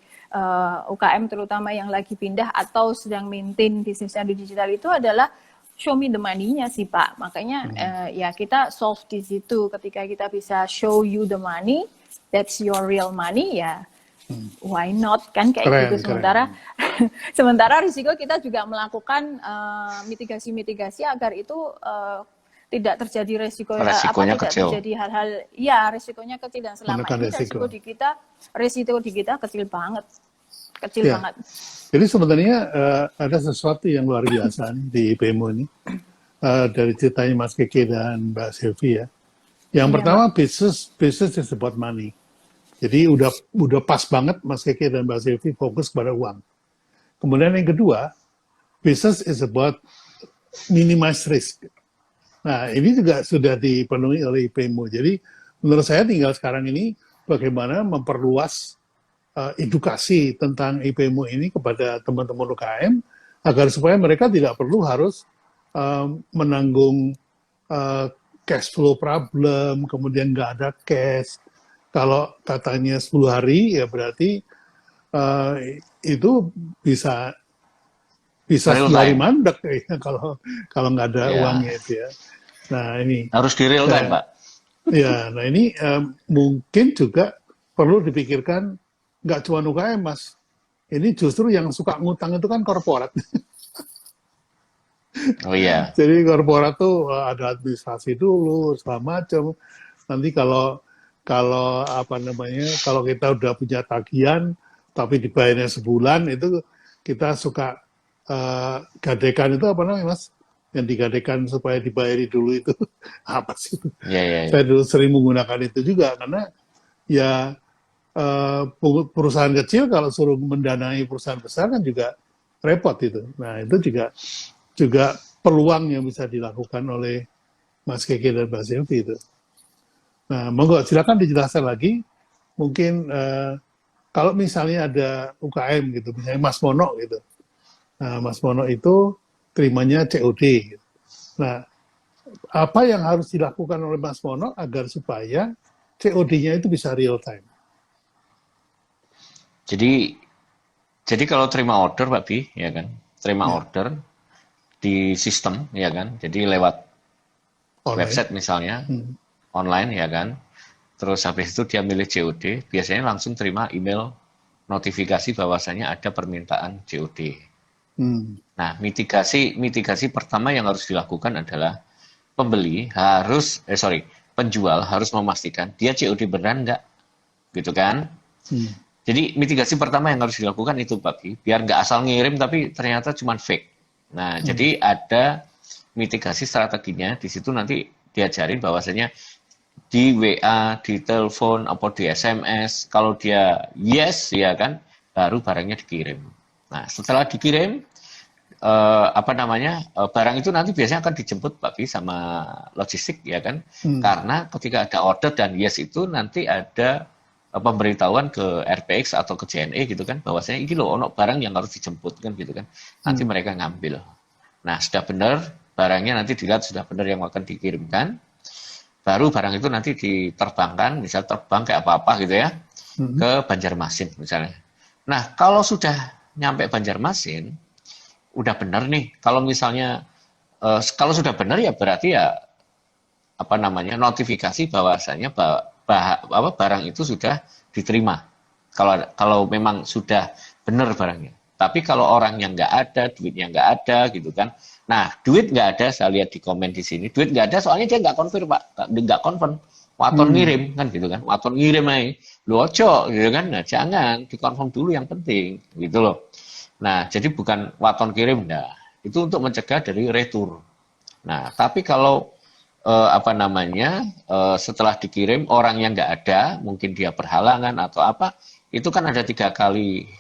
UKM terutama yang lagi pindah atau sedang maintain bisnisnya di digital itu adalah show me the money-nya sih Pak. Makanya ya kita solve di situ ketika kita bisa show you the money, that's your real money ya. Why not kan kayak gitu. Sementara risiko kita juga melakukan mitigasi agar itu tidak terjadi resikonya tidak kecil. terjadi hal-hal ya resikonya kecil dan selama ini resiko di kita kecil banget. Banget. Jadi sebenarnya ada sesuatu yang luar biasa nih di IPmu ini dari ceritanya Mas Keke dan Mbak Sylvie ya. Yang pertama business is about money. Jadi udah pas banget Mas Keke dan Mbak Sylvie fokus pada uang. Kemudian yang kedua, business is about minimize risk. Nah ini juga sudah dipenuhi oleh IPmu. Jadi menurut saya tinggal sekarang ini bagaimana memperluas edukasi tentang IPmu ini kepada teman-teman UKM agar supaya mereka tidak perlu harus menanggung cash flow problem, kemudian nggak ada cash. Kalau katanya 10 hari ya berarti itu bisa 10 hari mandek ya, kalau nggak ada uangnya itu ya. Nah ini harus di real time Pak. Ya, nah ini mungkin juga perlu dipikirkan nggak cuma UKM Mas. Ini justru yang suka ngutang itu kan korporat. Oh iya. Jadi korporat tuh ada administrasi dulu segala macam. Nanti kalau kalau kita udah punya tagihan tapi dibayarnya sebulan itu kita suka gadekan itu apa namanya Mas? Yang digadekan supaya dibayari dulu itu apa sih? Yeah. Saya dulu sering menggunakan itu juga karena ya perusahaan kecil kalau suruh mendanai perusahaan besar kan juga repot itu. Nah itu juga peluang yang bisa dilakukan oleh Mas Keke dan Mbak Sylvie itu. Nah, monggo silakan dijelaskan lagi. Mungkin kalau misalnya ada UKM gitu, misalnya Mas Mono gitu. Nah, Mas Mono itu terimanya COD. Gitu. Nah, apa yang harus dilakukan oleh Mas Mono agar supaya COD-nya itu bisa real time? Jadi kalau terima order Pak Bi, ya kan, terima order di sistem, ya kan, jadi lewat website misalnya. Online ya kan, terus habis itu dia milih COD, biasanya langsung terima email notifikasi bahwasanya ada permintaan COD. Nah, mitigasi pertama yang harus dilakukan adalah penjual harus memastikan dia COD beneran enggak, gitu kan? Jadi mitigasi pertama yang harus dilakukan itu Pak Bi, biar nggak asal ngirim tapi ternyata cuma fake. Nah, jadi ada mitigasi strateginya di situ nanti diajarin bahwasanya di WA, di telepon, atau di SMS, kalau dia yes, ya kan, baru barangnya dikirim. Nah, setelah dikirim, barang itu nanti biasanya akan dijemput Pak Bi sama logistik, ya kan? Karena ketika ada order dan yes itu nanti ada pemberitahuan ke RPX atau ke JNE gitu kan, bahwasanya ini loh, ono barang yang harus dijemput kan gitu kan. Nanti mereka ngambil. Nah, sudah benar, barangnya nanti dilihat sudah benar yang akan dikirimkan. Baru barang itu nanti diterbangkan, misal terbang kayak apa-apa gitu ya, ke Banjarmasin misalnya. Nah, kalau sudah nyampe Banjarmasin, udah benar nih. Kalau misalnya, kalau sudah benar ya berarti ya, notifikasi bahwasanya barang itu sudah diterima. Kalau memang sudah benar barangnya. Tapi kalau orang yang nggak ada, duitnya nggak ada gitu kan. Nah, duit nggak ada, saya lihat di komen di sini. Duit nggak ada, soalnya dia nggak confirm, Pak. Nggak confirm. waton ngirim kan gitu kan, waton ngirim aja, lu ojo gitu kan, nah jangan dikonfirm dulu yang penting gitu loh. Nah jadi bukan waton kirim, nah itu untuk mencegah dari retur. Nah tapi kalau setelah dikirim orang yang nggak ada, mungkin dia berhalangan atau apa, itu kan ada 3 kali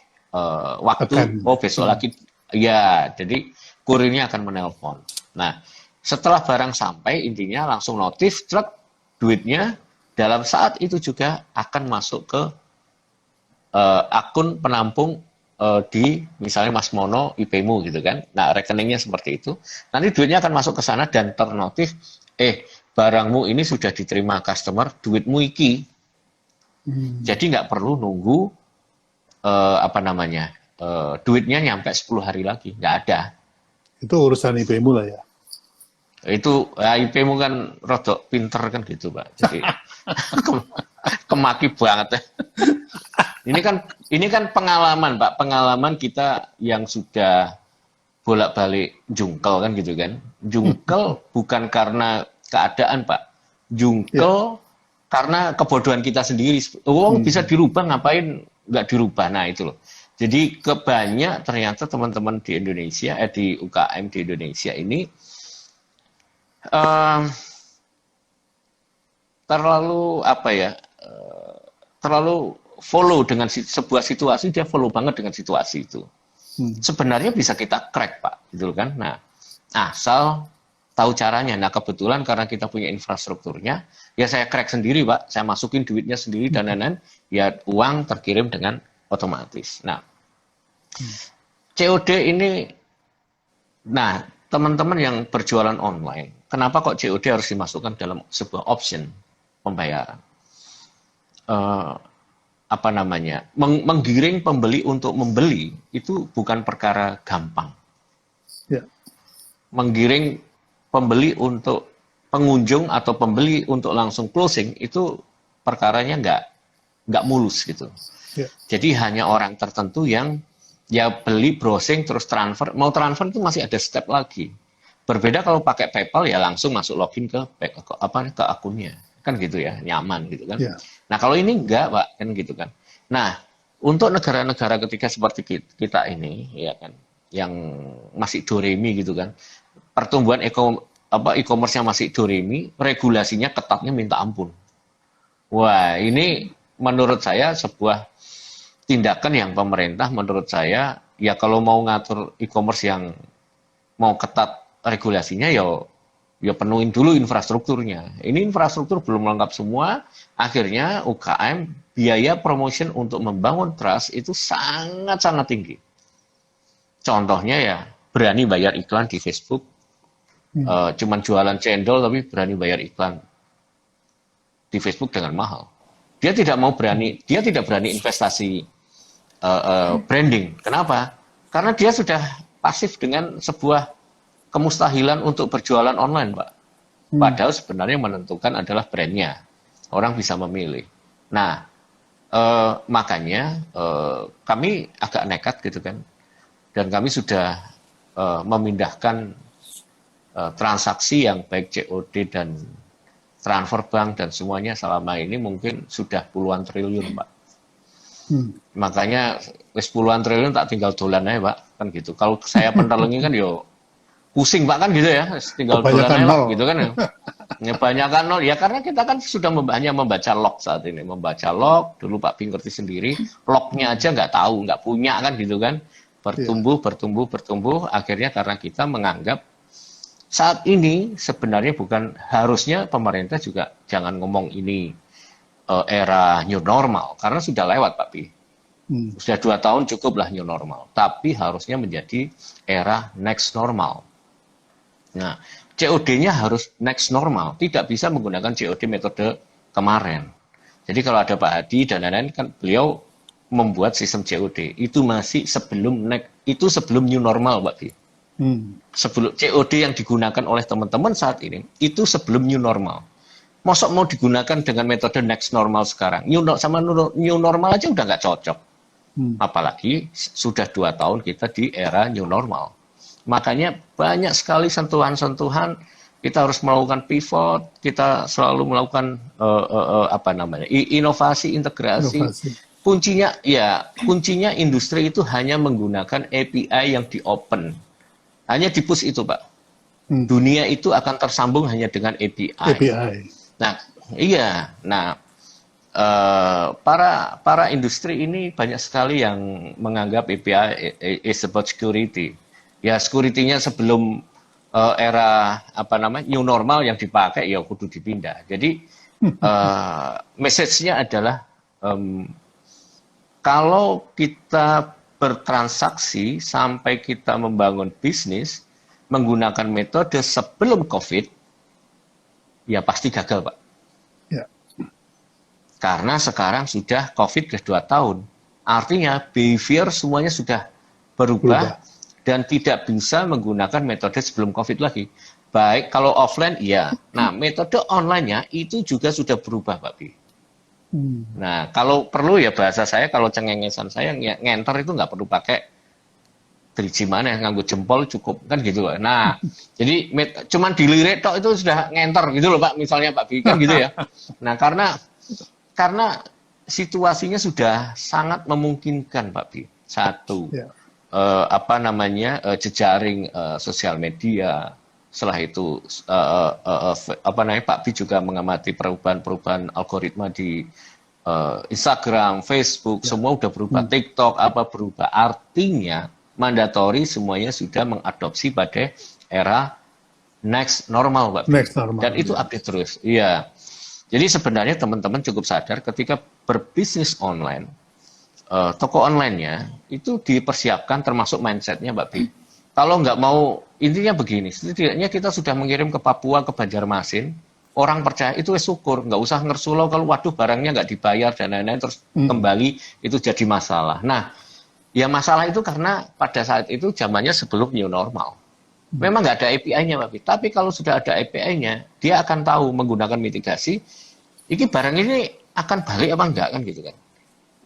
waktu, besok lagi, ya jadi kurirnya akan menelpon. Nah setelah barang sampai, intinya langsung notif, truk, duitnya dalam saat itu juga akan masuk ke akun penampung di misalnya Mas Mono IP-mu gitu kan. Nah rekeningnya seperti itu. Nanti duitnya akan masuk ke sana dan ternotif, barangmu ini sudah diterima customer, duitmu iki. Jadi nggak perlu nunggu duitnya nyampe 10 hari lagi, nggak ada. Itu urusan IP-mu lah ya. Itu IP-mu kan rodok pinter kan gitu Pak, jadi kemaki banget. Ini kan pengalaman Pak, pengalaman kita yang sudah bolak-balik jungkel kan gitu kan. Jungkel bukan karena keadaan Pak, jungkel karena kebodohan kita sendiri. Bisa dirubah, ngapain nggak dirubah, nah itu loh. Jadi kebanyak ternyata teman-teman di Indonesia, di UKM di Indonesia ini terlalu follow dengan sebuah situasi, dia follow banget dengan situasi itu. Sebenarnya bisa kita crack Pak, gitu kan. Nah, asal tahu caranya. Nah, kebetulan karena kita punya infrastrukturnya, ya saya crack sendiri Pak, saya masukin duitnya sendiri dan lain-lain, ya uang terkirim dengan otomatis. Nah, COD ini, nah teman-teman yang berjualan online, kenapa kok COD harus dimasukkan dalam sebuah option pembayaran? Menggiring pembeli untuk membeli itu bukan perkara gampang. Ya. Menggiring pembeli untuk pengunjung atau pembeli untuk langsung closing itu perkaranya nggak mulus gitu. Ya. Jadi hanya orang tertentu yang ya beli, browsing, terus transfer. Mau transfer itu masih ada step lagi. Berbeda kalau pakai PayPal ya langsung masuk login ke akunnya. Kan gitu ya, nyaman gitu kan. Ya. Nah kalau ini enggak Pak, kan gitu kan. Nah untuk negara-negara ketika seperti kita ini, ya kan, yang masih doremi gitu kan, pertumbuhan e-commerce-nya masih doremi, regulasinya ketatnya minta ampun. Wah ini menurut saya sebuah tindakan yang pemerintah menurut saya, ya kalau mau ngatur e-commerce yang mau ketat regulasinya, ya penuhin dulu infrastrukturnya. Ini infrastruktur belum lengkap semua, akhirnya UKM biaya promotion untuk membangun trust itu sangat-sangat tinggi. Contohnya ya berani bayar iklan di Facebook, cuman jualan cendol tapi berani bayar iklan di Facebook dengan mahal. Dia tidak berani investasi branding. Kenapa? Karena dia sudah pasif dengan sebuah kemustahilan untuk berjualan online, Pak. Padahal sebenarnya menentukan adalah brandnya. Orang bisa memilih. Nah, makanya kami agak nekat gitu kan. Dan kami sudah memindahkan transaksi yang baik COD dan transfer bank dan semuanya selama ini mungkin sudah puluhan triliun, Pak. Makanya puluhan triliun tak tinggal dolan aja, Pak. Kan gitu. Kalau saya pentelengi kan pusing Pak kan gitu ya, tinggal dolan aja gitu kan ya. Kebanyakan nol, ya karena kita kan sudah hanya membaca log saat ini. Membaca log, dulu Pak Bing ngerti sendiri, lognya aja nggak tahu, nggak punya kan gitu kan. Bertumbuh, akhirnya karena kita menganggap saat ini sebenarnya harusnya pemerintah juga jangan ngomong ini era new normal, karena sudah lewat Pak Bing. Sudah 2 tahun cukuplah new normal, tapi harusnya menjadi era next normal. Nah, COD-nya harus next normal, tidak bisa menggunakan COD metode kemarin. Jadi kalau ada Pak Hadi dan lain-lain kan beliau membuat sistem COD itu masih sebelum new normal, Pak Bi. Sebelum COD yang digunakan oleh teman-teman saat ini itu sebelum new normal. Mosok mau digunakan dengan metode next normal sekarang, new normal aja udah nggak cocok. Apalagi sudah 2 tahun kita di era new normal. Makanya banyak sekali sentuhan-sentuhan kita harus melakukan pivot, kita selalu melakukan inovasi, integrasi. Inovasi. Kuncinya industri itu hanya menggunakan API yang di open. Hanya di push itu, Pak. Dunia itu akan tersambung hanya dengan API. API. Nah, iya. Nah, para industri ini banyak sekali yang menganggap API is about security. Ya, security-nya sebelum era new normal yang dipakai ya kudu dipindah. Jadi message-nya adalah kalau kita bertransaksi sampai kita membangun bisnis menggunakan metode sebelum COVID, ya pasti gagal, Pak. Ya. Karena sekarang sudah COVID sudah 2 tahun. Artinya behavior semuanya sudah berubah dan tidak bisa menggunakan metode sebelum COVID lagi. Baik kalau offline, iya. Nah, metode online-nya itu juga sudah berubah, Pak Bi. Nah, kalau perlu ya bahasa saya, kalau cengengesan saya, ngenter itu nggak perlu pakai driji mana, nganggo jempol cukup, kan gitu. Nah, jadi cuman dilirik tok itu sudah ngenter gitu loh, Pak, misalnya Pak Bi, kan gitu ya. Nah, karena situasinya sudah sangat memungkinkan, Pak Bi. Satu, jejaring sosial media. Setelah itu Pak Bi juga mengamati perubahan algoritma di Instagram, Facebook, semua udah berubah. TikTok berubah. Artinya mandatori semuanya sudah mengadopsi pada era next normal, Pak Bi. Next normal. Dan itu update terus. Iya. Jadi sebenarnya teman-teman cukup sadar ketika berbisnis online, toko online-nya itu dipersiapkan termasuk mindset-nya, Mbak Bi. Kalau nggak mau, intinya begini, setidaknya kita sudah mengirim ke Papua, ke Banjarmasin, orang percaya itu syukur, nggak usah ngersulo kalau waduh barangnya nggak dibayar dan lain-lain terus kembali itu jadi masalah. Nah, ya masalah itu karena pada saat itu zamannya sebelum new normal. Memang nggak ada API-nya, Pak Bi. Tapi kalau sudah ada API-nya, dia akan tahu menggunakan mitigasi, ini barang ini akan balik apa enggak kan gitu kan.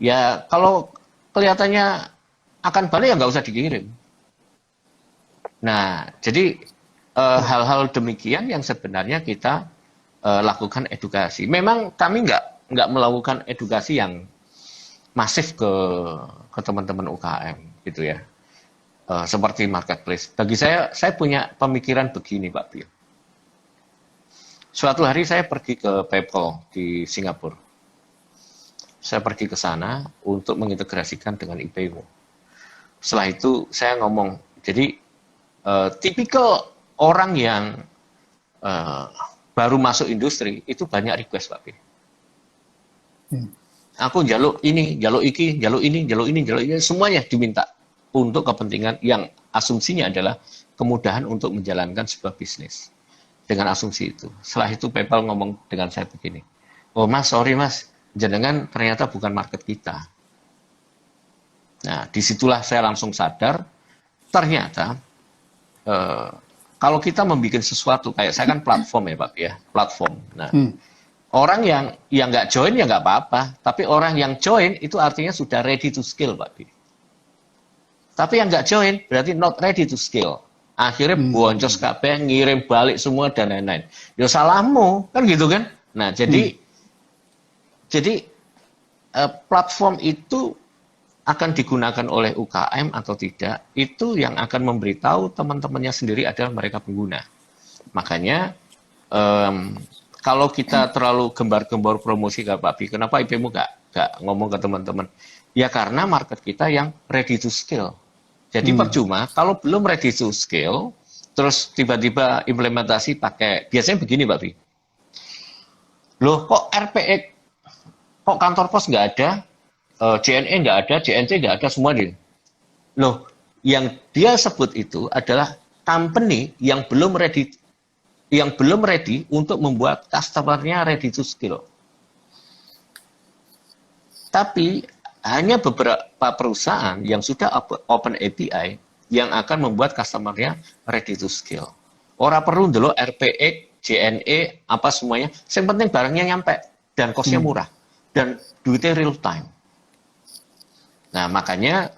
Ya kalau kelihatannya akan balik ya nggak usah dikirim. Nah, jadi hal-hal demikian yang sebenarnya kita lakukan edukasi. Memang kami nggak melakukan edukasi yang masif ke teman-teman UKM gitu ya, seperti marketplace. Bagi saya punya pemikiran begini, Pak Bio. Suatu hari saya pergi ke PayPal di Singapura. Saya pergi ke sana untuk mengintegrasikan dengan IPayMo. Setelah itu saya ngomong, jadi tipikal orang yang baru masuk industri itu banyak request, Pak Bi. Aku jaluk ini, jaluk iki, jaluk ini, jaluk ini, jaluk ini, semuanya diminta untuk kepentingan yang asumsinya adalah kemudahan untuk menjalankan sebuah bisnis. Dengan asumsi itu. Setelah itu PayPal ngomong dengan saya begini, oh Mas, sorry Mas, jenengan ternyata bukan market kita. Nah, disitulah saya langsung sadar, ternyata kalau kita membuat sesuatu, kayak saya kan platform ya Pak ya, platform. Nah, orang yang nggak join ya nggak apa-apa, tapi orang yang join itu artinya sudah ready to scale, Pak Bi. Tapi yang nggak join berarti not ready to scale. Akhirnya boncos kabeh, ngirim balik semua dan lain-lain. Ya salahmu, kan gitu kan? Nah, jadi platform itu akan digunakan oleh UKM atau tidak, itu yang akan memberitahu teman-temannya sendiri adalah mereka pengguna. Makanya kalau kita terlalu gembar-gembor promosi ke Pak Bi, kenapa IPayMo nggak ngomong ke teman-teman? Ya karena market kita yang ready to scale. Jadi percuma kalau belum ready to scale, terus tiba-tiba implementasi pakai, biasanya begini Pak Bi. Loh kok RPX, kok kantor pos nggak ada, JNE nggak ada, JNC nggak ada, semua dia. Loh, yang dia sebut itu adalah company yang belum ready untuk membuat customer-nya ready to scale. Tapi hanya beberapa perusahaan yang sudah open API yang akan membuat customer-nya ready to scale. Orang perlu dulu RPX, JNE, apa semuanya. Yang penting barangnya nyampe dan cost-nya murah dan duitnya real time. Nah, makanya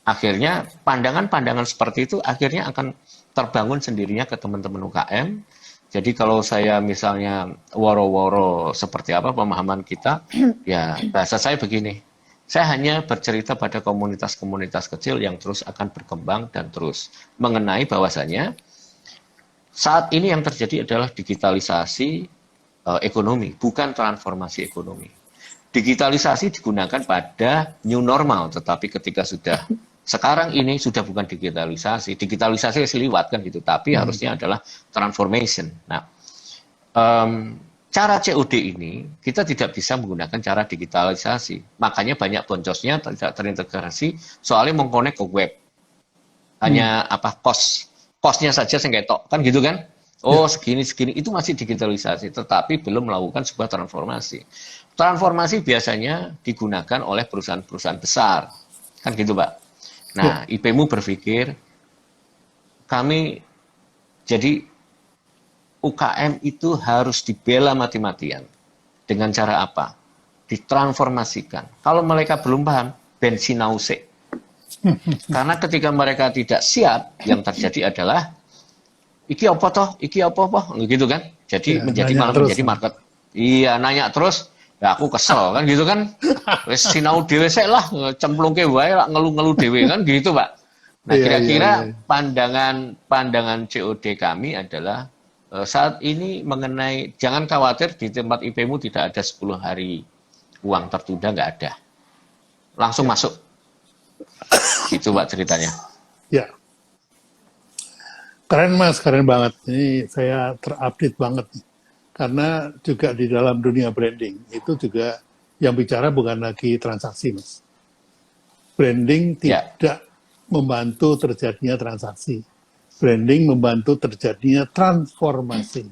akhirnya pandangan-pandangan seperti itu akhirnya akan terbangun sendirinya ke teman-teman UKM. Jadi kalau saya misalnya woro-woro seperti apa pemahaman kita, ya bahasa saya begini, saya hanya bercerita pada komunitas-komunitas kecil yang terus akan berkembang dan terus mengenai bahwasanya saat ini yang terjadi adalah digitalisasi ekonomi, bukan transformasi ekonomi. Digitalisasi digunakan pada new normal, tetapi ketika sudah sekarang ini sudah bukan digitalisasi seliwat kan gitu, tapi harusnya adalah transformation. Nah, cara COD ini kita tidak bisa menggunakan cara digitalisasi, makanya banyak boncosnya tidak terintegrasi, soalnya mengkonek ke web, hanya kosnya saja saya ketok kan gitu kan. Oh segini itu masih digitalisasi, tetapi belum melakukan sebuah transformasi. Transformasi biasanya digunakan oleh perusahaan-perusahaan besar, kan gitu Pak. Nah, IPmu berpikir, kami jadi UKM itu harus dibela mati-matian. Dengan cara apa? Ditransformasikan. Kalau mereka belum paham, bensin nausik. Karena ketika mereka tidak siap, yang terjadi adalah iki apa toh, gitu kan. Jadi menjadi market. Iya, nanya terus. Ya aku kesel kan gitu kan. Wes sinau dhewe sik lah, cemplungke wae lak ngelu-ngelu dhewe kan gitu, Pak. Nah, kira-kira pandangan COD kami adalah saat ini mengenai jangan khawatir di tempat IPmu tidak ada 10 hari uang tertunda, nggak ada. Langsung masuk. Gitu Pak ceritanya. Ya. Keren Mas, keren banget. Ini saya terupdate banget nih. Karena juga di dalam dunia branding, itu juga yang bicara bukan lagi transaksi Mas. Branding tidak membantu terjadinya transaksi. Branding membantu terjadinya transformasi.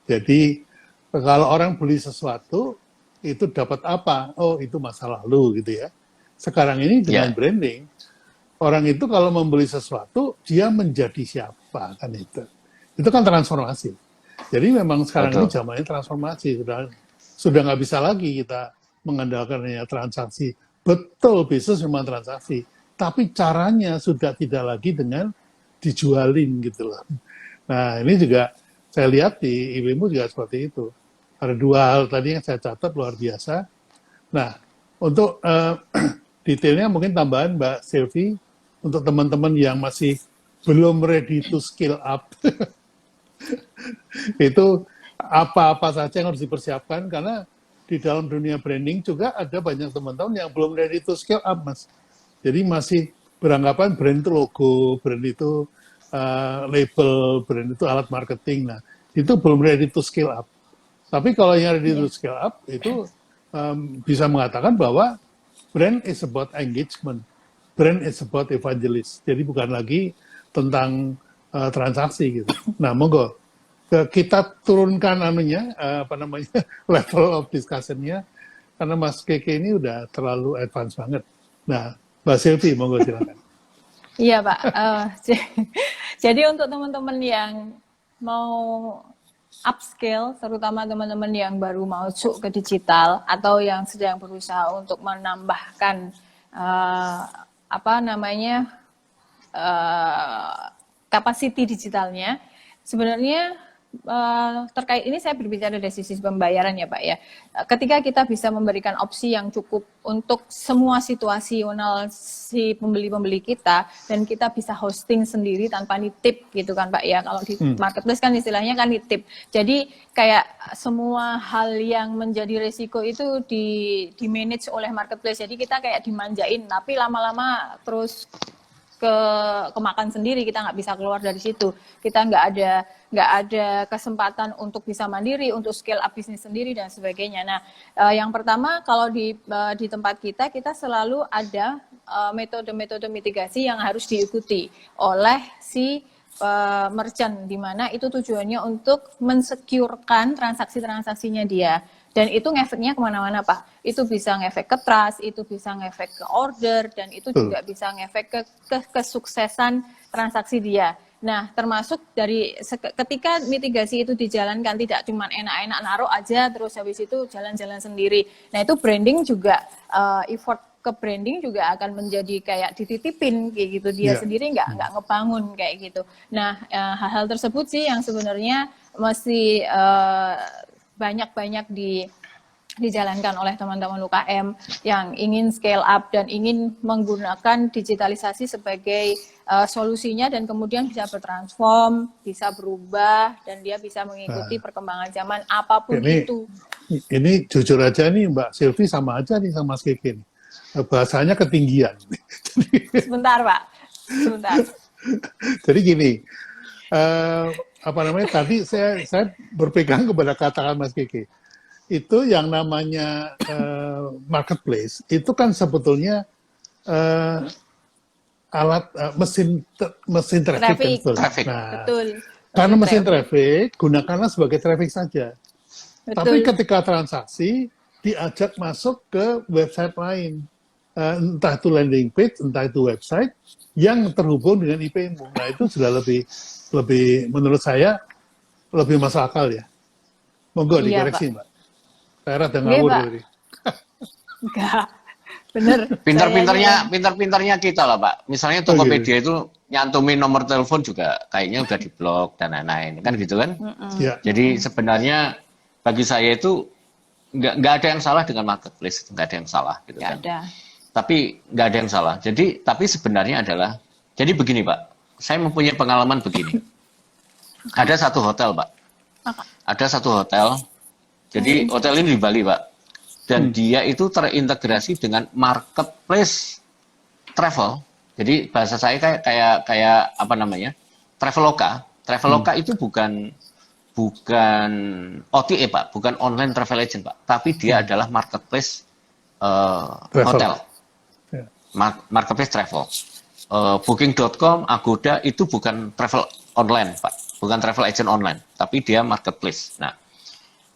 Jadi kalau orang beli sesuatu, itu dapat apa? Oh itu masa lalu gitu ya. Sekarang ini dengan branding, orang itu kalau membeli sesuatu, dia menjadi siapa kan itu. Itu kan transformasi. Jadi memang sekarang ini zamannya transformasi. Sudah nggak bisa lagi kita mengandalkan hanya transaksi. Betul, bisnis memang transaksi. Tapi caranya sudah tidak lagi dengan dijualin gitu loh. Nah ini juga saya lihat di IPmu juga seperti itu. Ada 2 hal tadi yang saya catat luar biasa. Nah untuk detailnya mungkin tambahan Mbak Sylvie, untuk teman-teman yang masih belum ready to scale up, itu apa-apa saja yang harus dipersiapkan, karena di dalam dunia branding juga ada banyak teman-teman yang belum ready to scale up, Mas. Jadi masih beranggapan brand itu logo, brand itu label, brand itu alat marketing. Nah, itu belum ready to scale up. Tapi kalau yang ready to scale up, itu bisa mengatakan bahwa brand is about engagement. Brand is about evangelist. Jadi bukan lagi tentang transaksi gitu. Nah, monggo kita turunkan level of discussion-nya, karena Mas Keke ini udah terlalu advance banget. Nah, Mbak Sylvie, monggo silakan. Iya Pak. Jadi untuk teman-teman yang mau upscale, terutama teman-teman yang baru masuk ke digital atau yang sedang berusaha untuk menambahkan capacity digitalnya, sebenarnya terkait ini saya berbicara dari sisi pembayaran ya Pak ya. Ketika kita bisa memberikan opsi yang cukup untuk semua situasional si pembeli-pembeli kita, dan kita bisa hosting sendiri tanpa nitip gitu kan Pak ya. Kalau di marketplace kan istilahnya kan nitip. Jadi kayak semua hal yang menjadi resiko itu di manage oleh marketplace. Jadi kita kayak dimanjain, tapi lama-lama terus kemakan sendiri, kita nggak bisa keluar dari situ. Kita nggak ada kesempatan untuk bisa mandiri, untuk scale up bisnis sendiri dan sebagainya. Nah, yang pertama kalau di tempat kita selalu ada metode-metode mitigasi yang harus diikuti oleh si merchant, di mana itu tujuannya untuk mensecurekan transaksi-transaksinya dia. Dan itu ngefeknya kemana-mana Pak. Itu bisa ngefek ke trust, itu bisa ngefek ke order, dan itu juga bisa ngefek ke kesuksesan transaksi dia. Nah, termasuk dari ketika mitigasi itu dijalankan, tidak cuma enak-enak naruh aja terus habis itu jalan-jalan sendiri. Nah, itu branding juga effort ke branding juga akan menjadi kayak dititipin kayak gitu, dia sendiri nggak ngebangun kayak gitu. Nah, hal-hal tersebut sih yang sebenarnya masih banyak-banyak dijalankan oleh teman-teman UKM yang ingin scale up dan ingin menggunakan digitalisasi sebagai solusinya, dan kemudian bisa bertransform, bisa berubah, dan dia bisa mengikuti perkembangan zaman apapun itu. Ini jujur aja nih Mbak Silvi sama aja nih sama Mas Keke nih. Bahasanya ketinggian. Sebentar Pak, sebentar. Jadi gini, tadi saya berpegang kepada katakan Mas Keke. Itu yang namanya marketplace, itu kan sebetulnya alat mesin traffic. Kan, Traffic. Nah, Betul. Karena mesin traffic, gunakanlah sebagai traffic saja. Betul. Tapi ketika transaksi, diajak masuk ke website lain. Entah itu landing page, entah itu website, yang terhubung dengan IP-mu. Nah, itu sudah lebih menurut saya, lebih masuk akal ya. Monggo dikoreksi, Mbak. Saya rada ngawur tadi. Enggak. Bener. Pintar-pintarnya kita lah, Pak. Misalnya Tokopedia itu nyantumin nomor telepon juga kayaknya udah diblok dan lain-lain. Kan gitu kan? Ya. Jadi sebenarnya bagi saya itu nggak ada yang salah dengan marketplace, nggak ada yang salah gitu kan. Ada. Tapi nggak ada yang salah. Tapi sebenarnya adalah, jadi begini Pak, saya mempunyai pengalaman begini. Ada satu hotel Pak, ada satu hotel. Jadi hotel ini di Bali Pak, dan dia itu terintegrasi dengan marketplace travel. Jadi bahasa saya kayak apa namanya, Traveloka. Traveloka itu bukan OTA Pak, bukan online travel agent Pak, tapi dia adalah marketplace hotel. Marketplace travel. Booking.com, Agoda itu bukan travel online Pak, bukan travel agent online, tapi dia marketplace. Nah,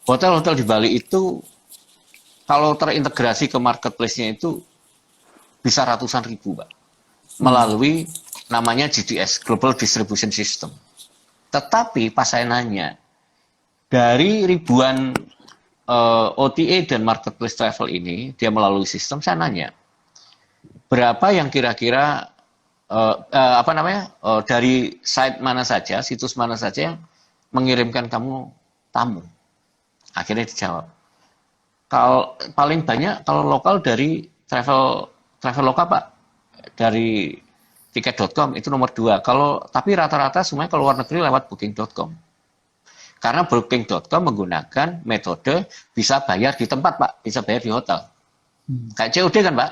hotel-hotel di Bali itu kalau terintegrasi ke marketplace-nya itu bisa ratusan ribu Pak, melalui namanya GDS, Global Distribution System. Tetapi pas saya nanya, dari ribuan OTA dan marketplace travel ini, dia melalui sistem, saya nanya, berapa yang kira-kira dari site mana saja, situs mana saja yang mengirimkan kamu tamu? Akhirnya dijawab, kalau paling banyak kalau lokal dari Traveloka Pak, dari tiket.com itu nomor 2. Tapi rata-rata semuanya kalau luar negeri lewat booking.com. Karena booking.com menggunakan metode bisa bayar di tempat Pak, bisa bayar di hotel. Kayak COD kan Pak?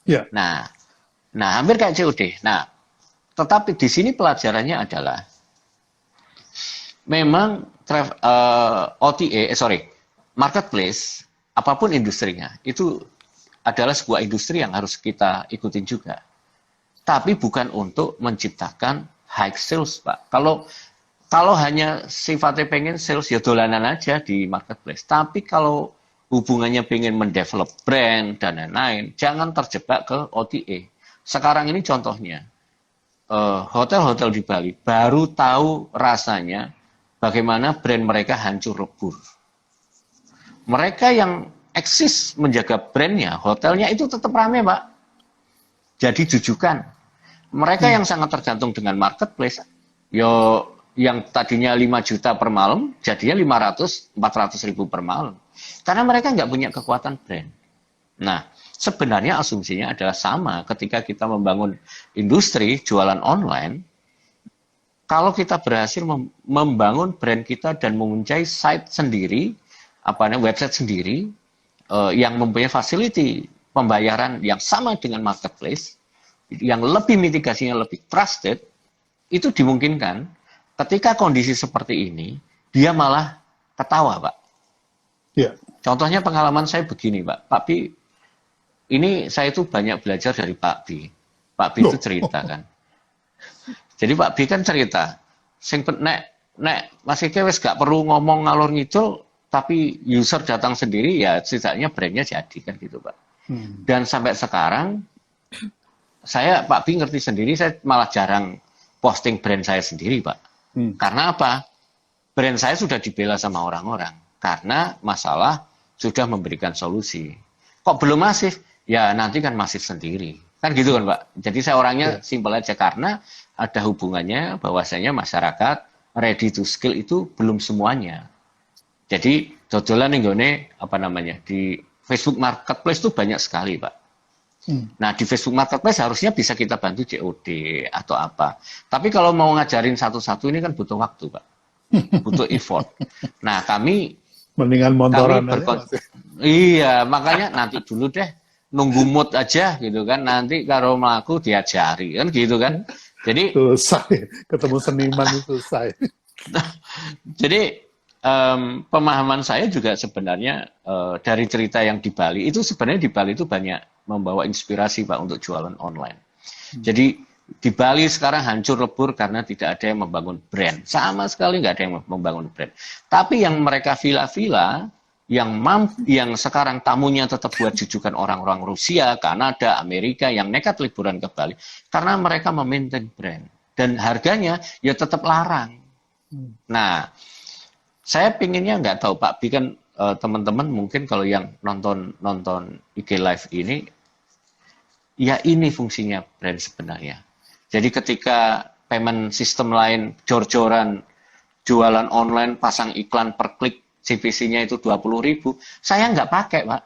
Ya. Nah, hampir kayak COD. Nah, tetapi di sini pelajarannya adalah memang marketplace, apapun industrinya, itu adalah sebuah industri yang harus kita ikutin juga. Tapi bukan untuk menciptakan high sales, Pak. Kalau hanya sifatnya pengen sales, ya dolanan aja di marketplace. Tapi kalau hubungannya pengen mendevelop brand dan lain-lain, jangan terjebak ke OTA. Sekarang ini contohnya, hotel-hotel di Bali baru tahu rasanya bagaimana brand mereka hancur lebur. Mereka yang eksis menjaga brandnya, hotelnya itu tetap ramai Pak. Jadi jujukan. Mereka yang sangat tergantung dengan marketplace, yang tadinya 5 juta per malam, jadinya 400 ribu per malam. Karena mereka nggak punya kekuatan brand. Nah, sebenarnya asumsinya adalah sama ketika kita membangun industri jualan online. Kalau kita berhasil membangun brand kita dan mempunyai site sendiri, website sendiri, yang mempunyai facility pembayaran yang sama dengan marketplace, yang lebih mitigasinya lebih trusted, itu dimungkinkan. Ketika kondisi seperti ini, dia malah ketawa, Pak. Ya. Contohnya pengalaman saya begini, Pak. Pak Bi, ini saya itu banyak belajar dari Pak Bi. Pak Bi itu cerita kan. Jadi Pak Bi kan cerita, nek Mas Ike wis gak perlu ngomong ngalor ngidul, tapi user datang sendiri, ya setidaknya brandnya jadi kan gitu, Pak. Dan sampai sekarang, Pak Bi ngerti sendiri, saya malah jarang posting brand saya sendiri, Pak. Karena apa? Brand saya sudah dibela sama orang-orang. Karena masalah sudah memberikan solusi. Kok belum masif? ya nanti kan masif sendiri. Kan gitu kan, Pak. Jadi saya orangnya simpel aja karena ada hubungannya bahwasanya masyarakat ready to skill itu belum semuanya. Jadi dodolan nih gone apa namanya di Facebook Marketplace itu banyak sekali, Pak. Nah, di Facebook Marketplace harusnya bisa kita bantu COD atau apa. Tapi kalau mau ngajarin satu-satu ini kan butuh waktu, Pak. Butuh effort. Nah, Mendingan montoran aja, Mas. Iya, makanya nanti dulu deh, nunggu mood aja gitu kan. Nanti kalau melaku diajari kan gitu kan. Jadi Susah, ketemu seniman itu susah. jadi pemahaman saya juga sebenarnya dari cerita yang di Bali itu sebenarnya di Bali itu banyak membawa inspirasi Pak untuk jualan online. Jadi di Bali sekarang hancur lebur karena tidak ada yang membangun brand. Sama sekali nggak ada yang membangun brand. Tapi yang mereka villa-villa, yang sekarang tamunya tetap buat jujukan orang-orang Rusia, Kanada, Amerika yang nekat liburan ke Bali. Karena mereka memaintain brand. Dan harganya ya tetap larang. Nah, saya pinginnya nggak tahu Pak Bi kan teman-teman mungkin kalau yang nonton IG Live ini, ya ini fungsinya brand sebenarnya. Jadi ketika payment system lain jor-joran jualan online pasang iklan per klik CPC-nya itu 20.000, saya nggak pakai Pak.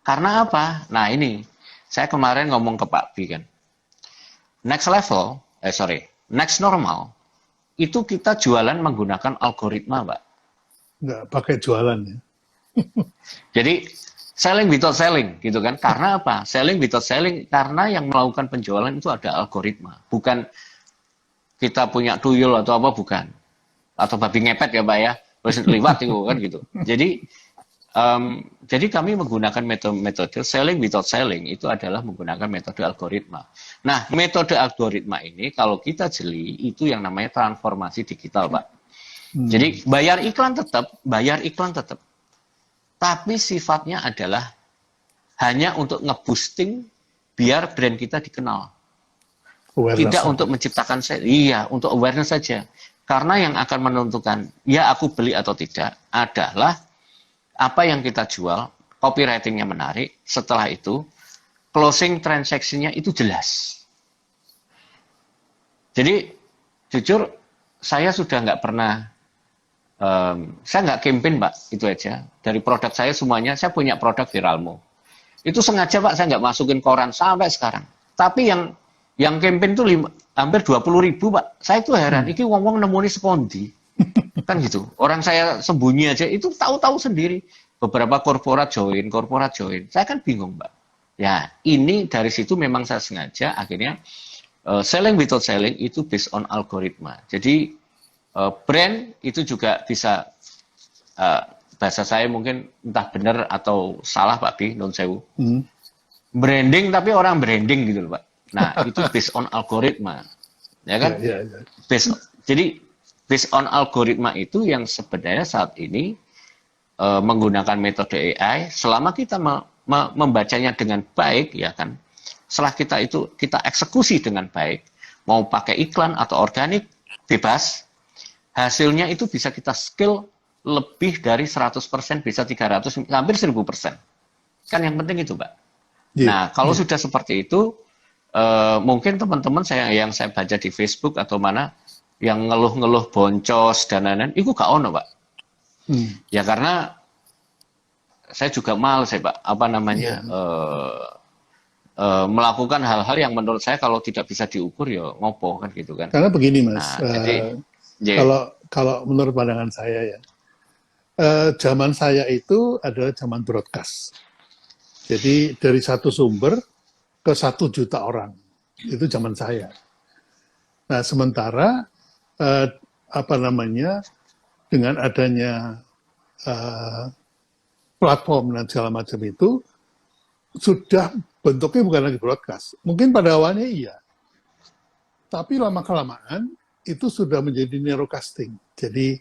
Karena apa? Nah ini saya kemarin ngomong ke Pak Bi kan, next normal itu kita jualan menggunakan algoritma Pak. Nggak pakai jualan ya. Jadi selling without selling gitu kan. Karena apa? Selling without selling karena yang melakukan penjualan itu ada algoritma. Bukan kita punya tuyul atau apa, bukan. Atau babi ngepet ya Pak ya. Terus lewat itu kan gitu. Jadi kami menggunakan metode selling without selling itu adalah menggunakan metode algoritma. Nah, metode algoritma ini kalau kita jeli itu yang namanya transformasi digital Pak. Jadi bayar iklan tetap. Tapi sifatnya adalah hanya untuk nge-boosting biar brand kita dikenal. Tidak untuk menciptakan untuk awareness saja. Karena yang akan menentukan ya aku beli atau tidak adalah apa yang kita jual, copywriting-nya menarik, setelah itu closing transaction-nya itu jelas. Jadi jujur saya sudah nggak pernah saya nggak campaign Pak, itu aja. Dari produk saya semuanya, saya punya produk Viralmo. Itu sengaja Pak, saya nggak masukin koran sampai sekarang. Tapi yang campaign itu hampir 20.000 Pak. Saya itu heran, ini ngomong nemuni sepondi. Kan gitu. Orang saya sembunyi aja, itu tahu-tahu sendiri. Beberapa korporat join. Saya kan bingung Pak. Ya, ini dari situ memang saya sengaja, akhirnya selling without selling itu based on algoritma. Jadi, brand itu juga bisa bahasa saya mungkin entah benar atau salah Pak Bi, non sewu. Branding tapi orang branding gitu loh Pak. Nah itu based on algoritma, ya kan? Jadi based on algoritma itu yang sebenarnya saat ini menggunakan metode AI. Selama kita membacanya dengan baik, ya kan? Setelah kita eksekusi dengan baik, mau pakai iklan atau organik bebas. Hasilnya itu bisa kita skill lebih dari 100%, bisa 300, hampir 1000%. Kan yang penting itu, Pak. Nah, kalau sudah seperti itu, mungkin teman-teman yang saya baca di Facebook atau mana, yang ngeluh-ngeluh boncos dan lain-lain, itu gak ono, Pak. Ya karena saya juga males ya, Pak, melakukan hal-hal yang menurut saya kalau tidak bisa diukur, ya ngopo, kan gitu kan. Karena begini, Mas. Nah, Kalau menurut pandangan saya ya, zaman saya itu adalah zaman broadcast. Jadi dari satu sumber ke 1 juta orang, itu zaman saya. Nah sementara dengan adanya platform dan segala macam itu sudah bentuknya bukan lagi broadcast. Mungkin pada awalnya iya, tapi lama-kelamaan itu sudah menjadi narrowcasting. Jadi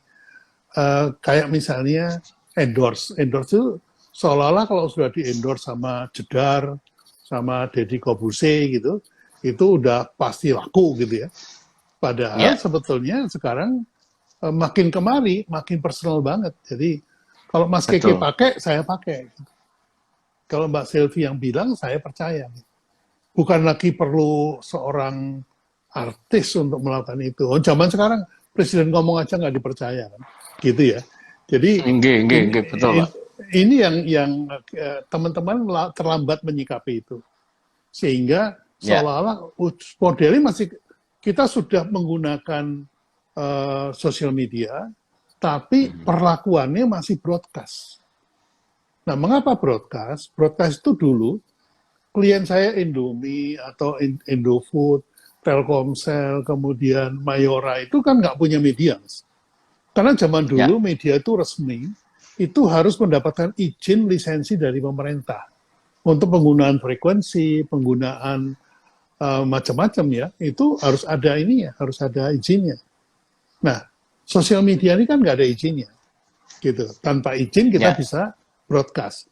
kayak misalnya endorse itu seolah-olah kalau sudah di-endorse sama Jedar, sama Deddy Corbuzier gitu, itu udah pasti laku gitu ya. Padahal sebetulnya sekarang makin kemari, makin personal banget. Jadi kalau Mas Keke pakai, saya pakai. kalau Mbak Selvi yang bilang, saya percaya. Bukan lagi perlu seorang artis untuk melakukan itu. Oh, zaman sekarang presiden ngomong aja nggak dipercaya kan, gitu ya. Jadi betul Pak. ini yang teman-teman terlambat menyikapi itu, sehingga Ya, seolah-olah modelnya masih kita sudah menggunakan sosial media, tapi perlakuannya masih broadcast. Nah, mengapa broadcast? Broadcast itu dulu klien saya Indomie atau Indofood, Telkomsel, kemudian Mayora itu kan nggak punya media, Mas. Karena zaman dulu media itu resmi, itu harus mendapatkan izin lisensi dari pemerintah untuk penggunaan frekuensi, penggunaan macam-macam ya, itu harus ada ininya, harus ada izinnya. Nah, sosial media ini kan nggak ada izinnya, gitu. Tanpa izin kita bisa broadcast.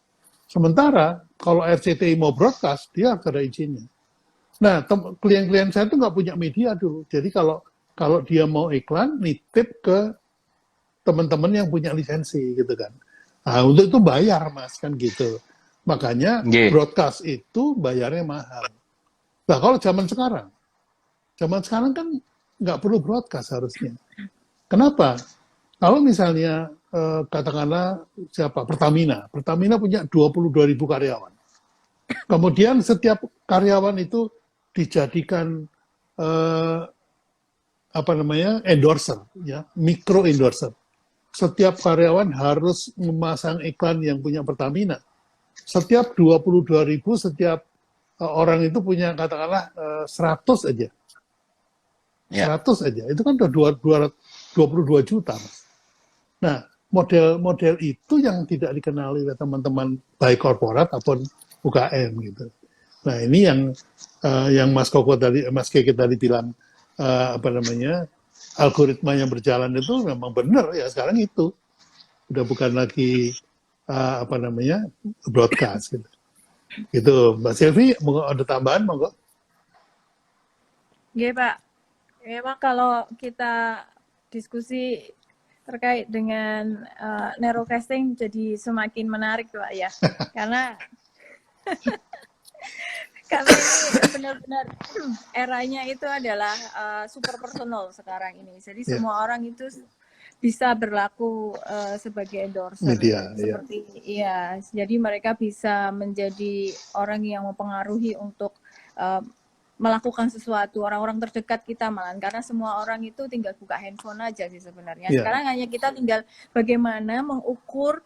Sementara kalau RCTI mau broadcast, dia harus ada izinnya. Nah, klien-klien saya itu nggak punya media dulu. Jadi kalau dia mau iklan, nitip ke teman-teman yang punya lisensi, gitu kan. Nah, untuk itu bayar, Mas, kan gitu. Makanya broadcast itu bayarnya mahal. Nah, kalau zaman sekarang kan nggak perlu broadcast harusnya. Kenapa? Kalau misalnya katakanlah Pertamina punya 22.000 karyawan. Kemudian setiap karyawan itu dijadikan endorser, ya, micro endorser. Setiap karyawan harus memasang iklan yang punya Pertamina. Setiap 22.000, setiap orang itu punya katakanlah 100 aja. 100 aja. Itu kan udah 22 juta, Mas. Nah, model itu yang tidak dikenali oleh teman-teman baik korporat ataupun UKM gitu. Nah, ini yang Mas Keke tadi bilang algoritma yang berjalan itu memang benar ya, sekarang itu udah bukan lagi broadcast gitu. Gitu, Mbak Selvi, mau ada tambahan monggo? Iya, Pak. Memang kalau kita diskusi terkait dengan narrowcasting jadi semakin menarik, Pak, ya. Karena ini benar-benar eranya itu adalah super personal sekarang ini. Jadi semua orang itu bisa berlaku sebagai endorser seperti jadi mereka bisa menjadi orang yang mempengaruhi untuk melakukan sesuatu, orang-orang terdekat kita malah, karena semua orang itu tinggal buka handphone aja sih sebenarnya. Sekarang hanya kita tinggal bagaimana mengukur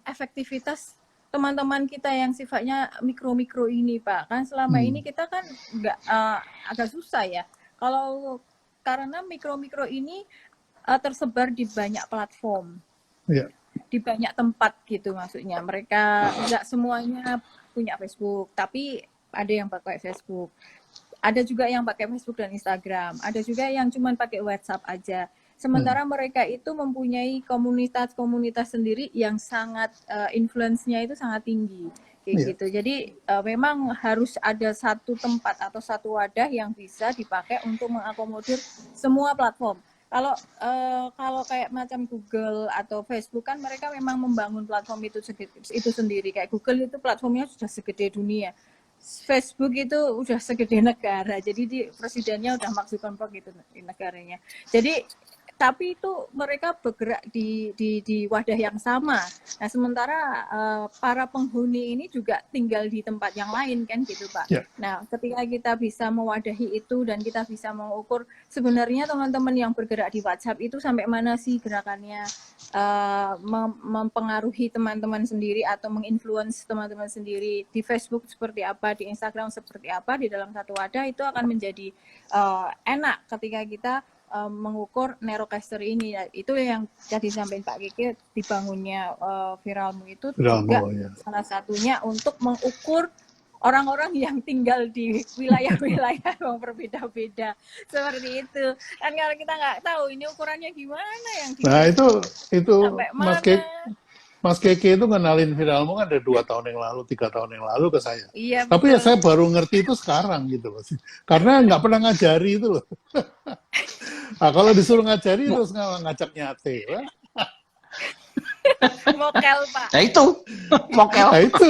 efektivitas teman-teman kita yang sifatnya mikro-mikro ini, Pak. Kan selama ini kita kan nggak agak susah ya. Kalau karena mikro-mikro ini tersebar di banyak platform, di banyak tempat gitu maksudnya. Mereka nggak semuanya punya Facebook, tapi ada yang pakai Facebook, ada juga yang pakai Facebook dan Instagram, ada juga yang cuma pakai WhatsApp aja. Sementara mereka itu mempunyai komunitas-komunitas sendiri yang sangat influence-nya itu sangat tinggi, kayak gitu. Jadi memang harus ada satu tempat atau satu wadah yang bisa dipakai untuk mengakomodir semua platform. Kalau kayak macam Google atau Facebook kan mereka memang membangun platform itu sendiri. Kayak Google itu platformnya sudah segede dunia. Facebook itu udah segede negara, jadi presidennya udah masuk kelompok gitu di negaranya. Jadi tapi itu mereka bergerak di wadah yang sama. Nah, sementara para penghuni ini juga tinggal di tempat yang lain kan gitu, Pak. Nah, ketika kita bisa mewadahi itu dan kita bisa mengukur sebenarnya teman-teman yang bergerak di WhatsApp itu sampai mana sih gerakannya, mempengaruhi teman-teman sendiri atau menginfluence teman-teman sendiri, di Facebook seperti apa, di Instagram seperti apa, di dalam satu wadah itu akan menjadi enak ketika kita mengukur narrowcaster ini. Itu yang tadi sampaikan Pak Keke, dibangunnya Viralmu itu juga salah satunya untuk mengukur orang-orang yang tinggal di wilayah-wilayah yang berbeda-beda seperti itu. Kan kalau kita nggak tahu ini ukurannya gimana yang nah itu Mas Keke itu kenalin Viralmu kan ada 2 tahun yang lalu, 3 tahun yang lalu ke saya. Iya, tapi ya saya baru ngerti itu sekarang gitu, Mas. Karena nggak pernah ngajari itu loh. Nah, kalau disuruh ngajari terus ngajak nyate. Mokel, Pak. Nah itu, mokel. Nah itu.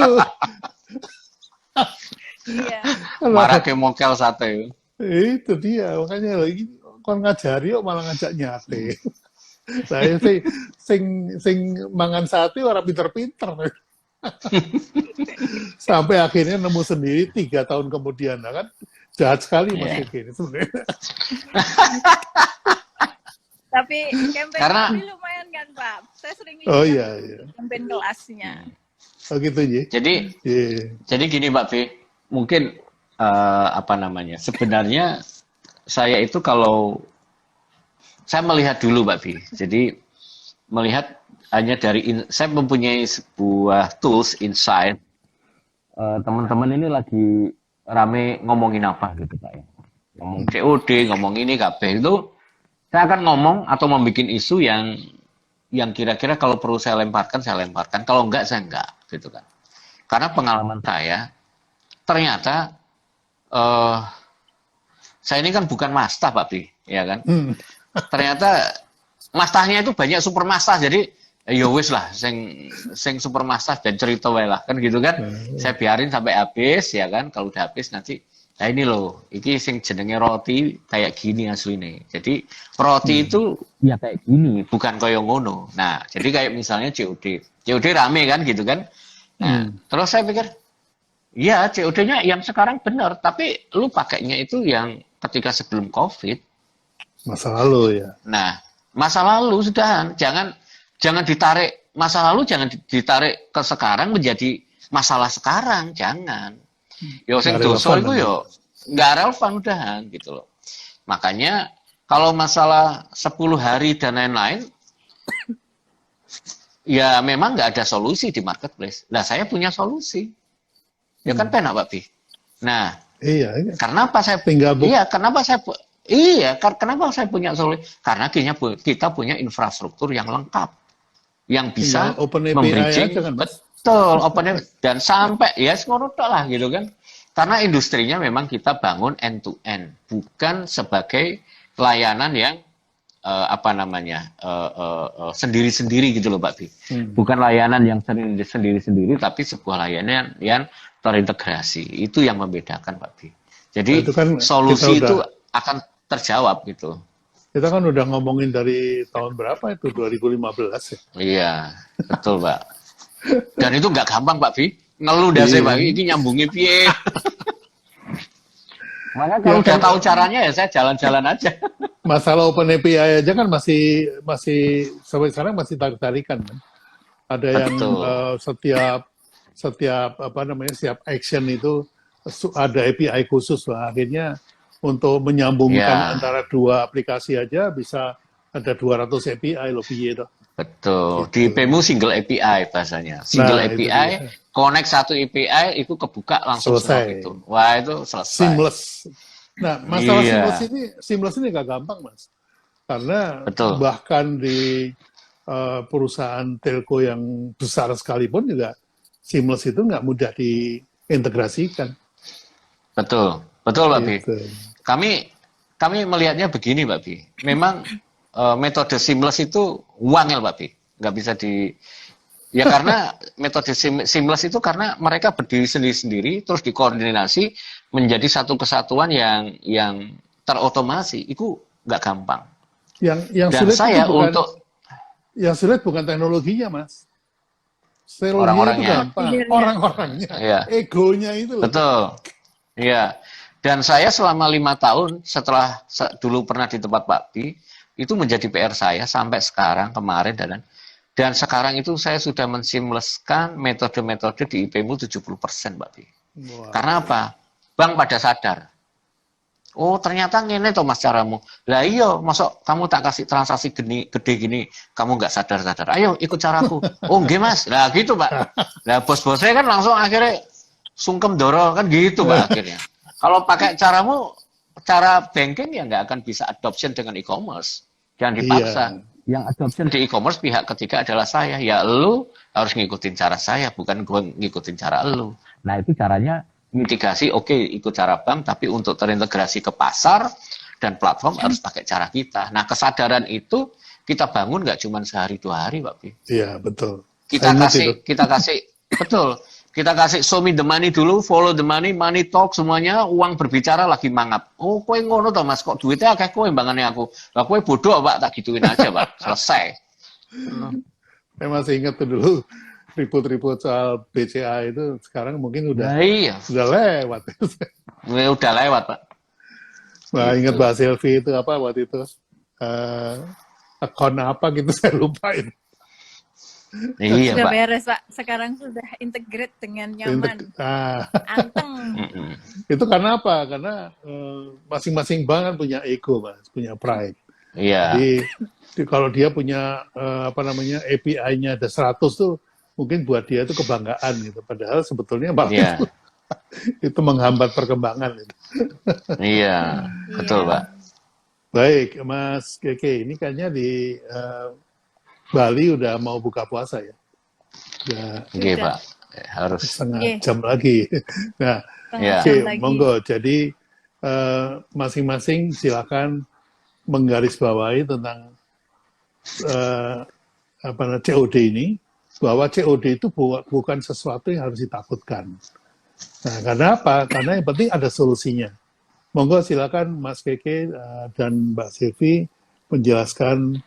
Iya. Marah ke mokel sate. Itu dia, makanya lagi kon ngajari kok malah ngajak nyate. Saya sing mangan sate orang pinter-pinter. Sampai akhirnya nemu sendiri 3 tahun kemudian, nah kan jahat sekali Mas Iya. Yogi ini sebenarnya. Tapi campaign Karena- kami lumayan kan, Pak. Saya sering lihat Oh iya, iya. campaign kelasnya. Oh gitu ya. Jadi Iya. gini Mbak V, mungkin apa namanya? Sebenarnya saya itu kalau saya melihat dulu Mbak V. Jadi melihat hanya dari saya mempunyai sebuah tools insight. Teman-teman ini lagi rame ngomongin apa gitu Pak ya. Ngomong COD, ngomong ini kabeh itu saya akan ngomong atau membuat isu yang kira-kira kalau perlu saya lemparkan, kalau enggak saya enggak gitu kan. Karena pengalaman saya ternyata saya ini kan bukan mastah Pak Bi, ya kan. Ternyata mastahnya itu banyak super mastah, jadi ya wis lah sing super mastah dan cerita wae lah kan gitu kan. Saya biarin sampai habis ya kan. Kalau udah habis nanti nah ini loh, iki sing jenenge roti kayak gini asline. Jadi roti itu ya kayak gini, bukan kaya ngono. Nah, jadi kayak misalnya COD. COD rame kan gitu kan. Nah, terus saya pikir ya COD-nya yang sekarang benar, tapi lu pakainya itu yang ketika sebelum Covid. Masa lalu ya. Nah, masa lalu sudah jangan ditarik masa lalu, jangan ditarik ke sekarang menjadi masalah sekarang, jangan. Yo sing Nggak dosa relevan, itu yo nggak relevan udahan gitu loh. Makanya kalau masalah 10 hari dan lain-lain ya memang nggak ada solusi di marketplace. Nah, saya punya solusi. Ya kan penak Pak Bi. Nah, Iya. kenapa saya Tinggal kenapa saya punya solusi? Karena kita punya infrastruktur yang lengkap yang bisa Tinggal open API membridging aja kan, Mas? betul open API dan sampai ya ngono tok lah gitu kan. Karena industrinya memang kita bangun end to end, bukan sebagai layanan yang sendiri-sendiri gitu loh Pak Bi. Bukan layanan yang sendiri-sendiri tapi sebuah layanan yang terintegrasi. Itu yang membedakan Pak Bi. Jadi Nah, itu kan solusi kita itu akan terjawab gitu. Kita kan udah ngomongin dari tahun berapa itu, 2015 ya. Iya, betul Pak. Dan itu nggak gampang Pak Bi. Ngeluh dah saya Pak, ini nyambungin piye. Makanya kalau udah tahu caranya ya saya jalan-jalan aja. Masalah open API aja kan masih sampai sekarang masih tarik-tarikan kan. Ada yang setiap setiap action itu ada API khusus lah. Akhirnya untuk menyambungkan antara dua aplikasi aja bisa ada 200 API loh piye toh. Betul. Gitu. Di PMU single API bahasanya. Single Nah, API, connect satu API itu kebuka langsung semua Selesai. itu. Wah, itu selesai. Seamless. Nah, masalah Iya. seamless ini gak gampang, Mas. Karena Betul. bahkan di perusahaan telco yang besar sekalipun juga seamless itu nggak mudah diintegrasikan. Betul. Betul, Pak Bi. Gitu. Kami melihatnya begini, Pak Bi. Memang metode seamless itu wangel, Pak Bi. Nggak bisa ya karena metode seamless itu karena mereka berdiri sendiri-sendiri terus dikoordinasi menjadi satu kesatuan yang terotomasi. Itu nggak gampang. Yang Dan sulit saya itu bukan, untuk yang sulit bukan teknologinya, Mas. Teknologinya itu Orang-orangnya. gampang. Orang-orangnya. Iya. Egonya itu loh. Betul. Iya. Dan saya selama 5 tahun setelah dulu pernah di tempat Pak Bi, itu menjadi PR saya sampai sekarang kemarin dan sekarang itu saya sudah menseamlesskan metode-metode di IPmu 70% Pak Bi. Wah. Karena apa? Bank pada sadar. Oh ternyata ngene toh Mas caramu. Lah iya, masuk kamu tak kasih transaksi gede gini, kamu nggak sadar-sadar. Ayo ikut caraku. Oh nggih Mas. Lah gitu Pak. Lah bos-bosnya kan langsung akhirnya sungkem doro kan gitu Pak akhirnya. Kalau pakai cara banking ya nggak akan bisa adoption dengan e-commerce. Jangan dipaksa. Iya. Yang adoption di e-commerce pihak ketiga adalah saya. Ya lu harus ngikutin cara saya, bukan gue ngikutin cara lu. Nah itu caranya mitigasi, oke, ikut cara bank, tapi untuk terintegrasi ke pasar dan platform harus pakai cara kita. Nah kesadaran itu kita bangun nggak cuma sehari 2 hari, Pak Pi. Iya, betul. Kita Saya ingat kasih, itu. betul. Kita kasih show me the money dulu, follow the money, money talk semuanya, uang berbicara lagi mangap. Oh, kowe ngono toh Mas, kok duitnya akeh kowe mbangane aku. Lah kowe bodoh, Pak, tak gituin aja, Pak. Selesai. Saya masih ingat tuh dulu ribut-ribut soal BCA itu sekarang mungkin Nah, iya. udah lewat. Udah lewat, Pak. Nah, Gitu. ingat Mbak Selvi itu apa waktu itu? Akun apa gitu saya lupa itu. Iya, Sudah Pak. beres, Pak. Sekarang sudah integrate dengan nyaman. Anteng. Itu karena apa? Karena masing-masing bank kan punya ego, Mas, punya pride. Iya. Jadi kalau dia punya API-nya ada 100 tuh mungkin buat dia itu kebanggaan gitu. Padahal sebetulnya Iya. itu menghambat perkembangan gitu. Iya, betul, Iya. Pak. Baik, Mas Keke, ini kayaknya di Bali udah mau buka puasa ya. Udah Iya, Sudah. Pak. Harus. setengah Iya. jam lagi. Nah, Setengah Iya. oke, jam lagi. monggo. Jadi masing-masing silakan menggarisbawahi tentang COD ini, bahwa COD itu bukan sesuatu yang harus ditakutkan. Nah, karena apa? Karena yang penting ada solusinya. Monggo silakan Mas Keke dan Mbak Silvi menjelaskan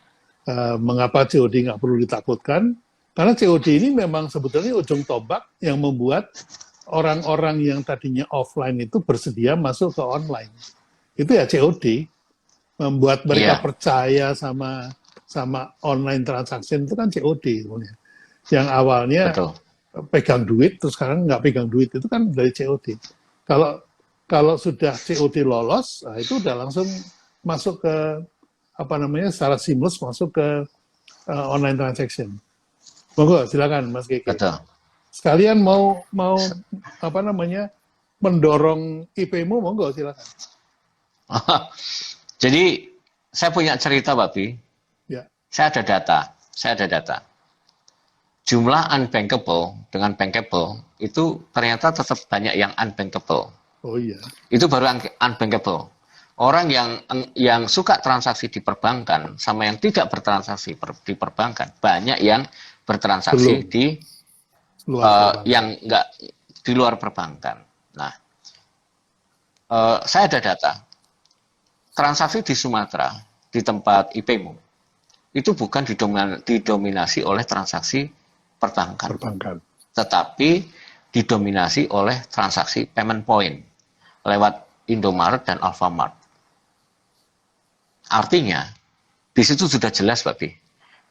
mengapa COD nggak perlu ditakutkan. Karena COD ini memang sebetulnya ujung tombak yang membuat orang-orang yang tadinya offline itu bersedia masuk ke online. Itu ya COD, membuat mereka Iya. percaya sama online transaction itu kan COD. Yang awalnya Betul. pegang duit, terus sekarang nggak pegang duit, itu kan dari COD. Kalau sudah COD lolos, nah itu udah langsung masuk ke secara seamless masuk ke online transaction. Monggo silakan Mas Keke. Betul. Sekalian mau mendorong IP-mu, monggo silakan. Jadi saya punya cerita, Pak Bi. Ya. Saya ada data. Jumlah unbankable dengan bankable itu ternyata tetap banyak yang unbankable. Oh iya. Itu baru unbankable. Orang yang suka transaksi di perbankan sama yang tidak bertransaksi di perbankan, banyak yang bertransaksi Belum. di Luar yang enggak di luar perbankan. Nah, saya ada data. Transaksi di Sumatera, di tempat IP-mu, itu bukan didominasi oleh transaksi perbankan, tetapi didominasi oleh transaksi payment point lewat Indomaret dan Alfamart. Artinya, di situ sudah jelas, Pak Bi,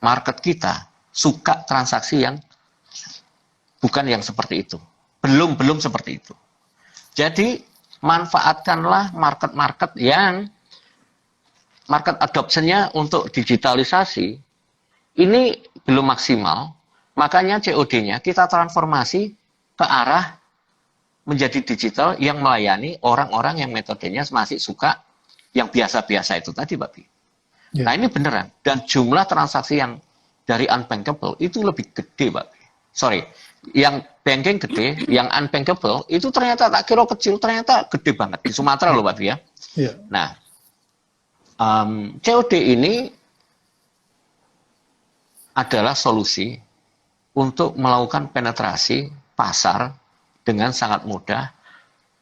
market kita suka transaksi yang bukan yang seperti itu. Belum seperti itu. Jadi, manfaatkanlah market-market yang market adoption-nya untuk digitalisasi ini belum maksimal, makanya COD-nya kita transformasi ke arah menjadi digital yang melayani orang-orang yang metodenya masih suka yang biasa-biasa itu tadi, Pak Bi. Ya. Nah, ini beneran. Dan jumlah transaksi yang dari unbankable itu lebih gede, Pak Bi. Sorry, yang banking gede, yang unbankable itu ternyata tak kira kecil, ternyata gede banget. Di Sumatera loh, Pak Bi ya. Ya. Nah, COD ini adalah solusi untuk melakukan penetrasi pasar dengan sangat mudah.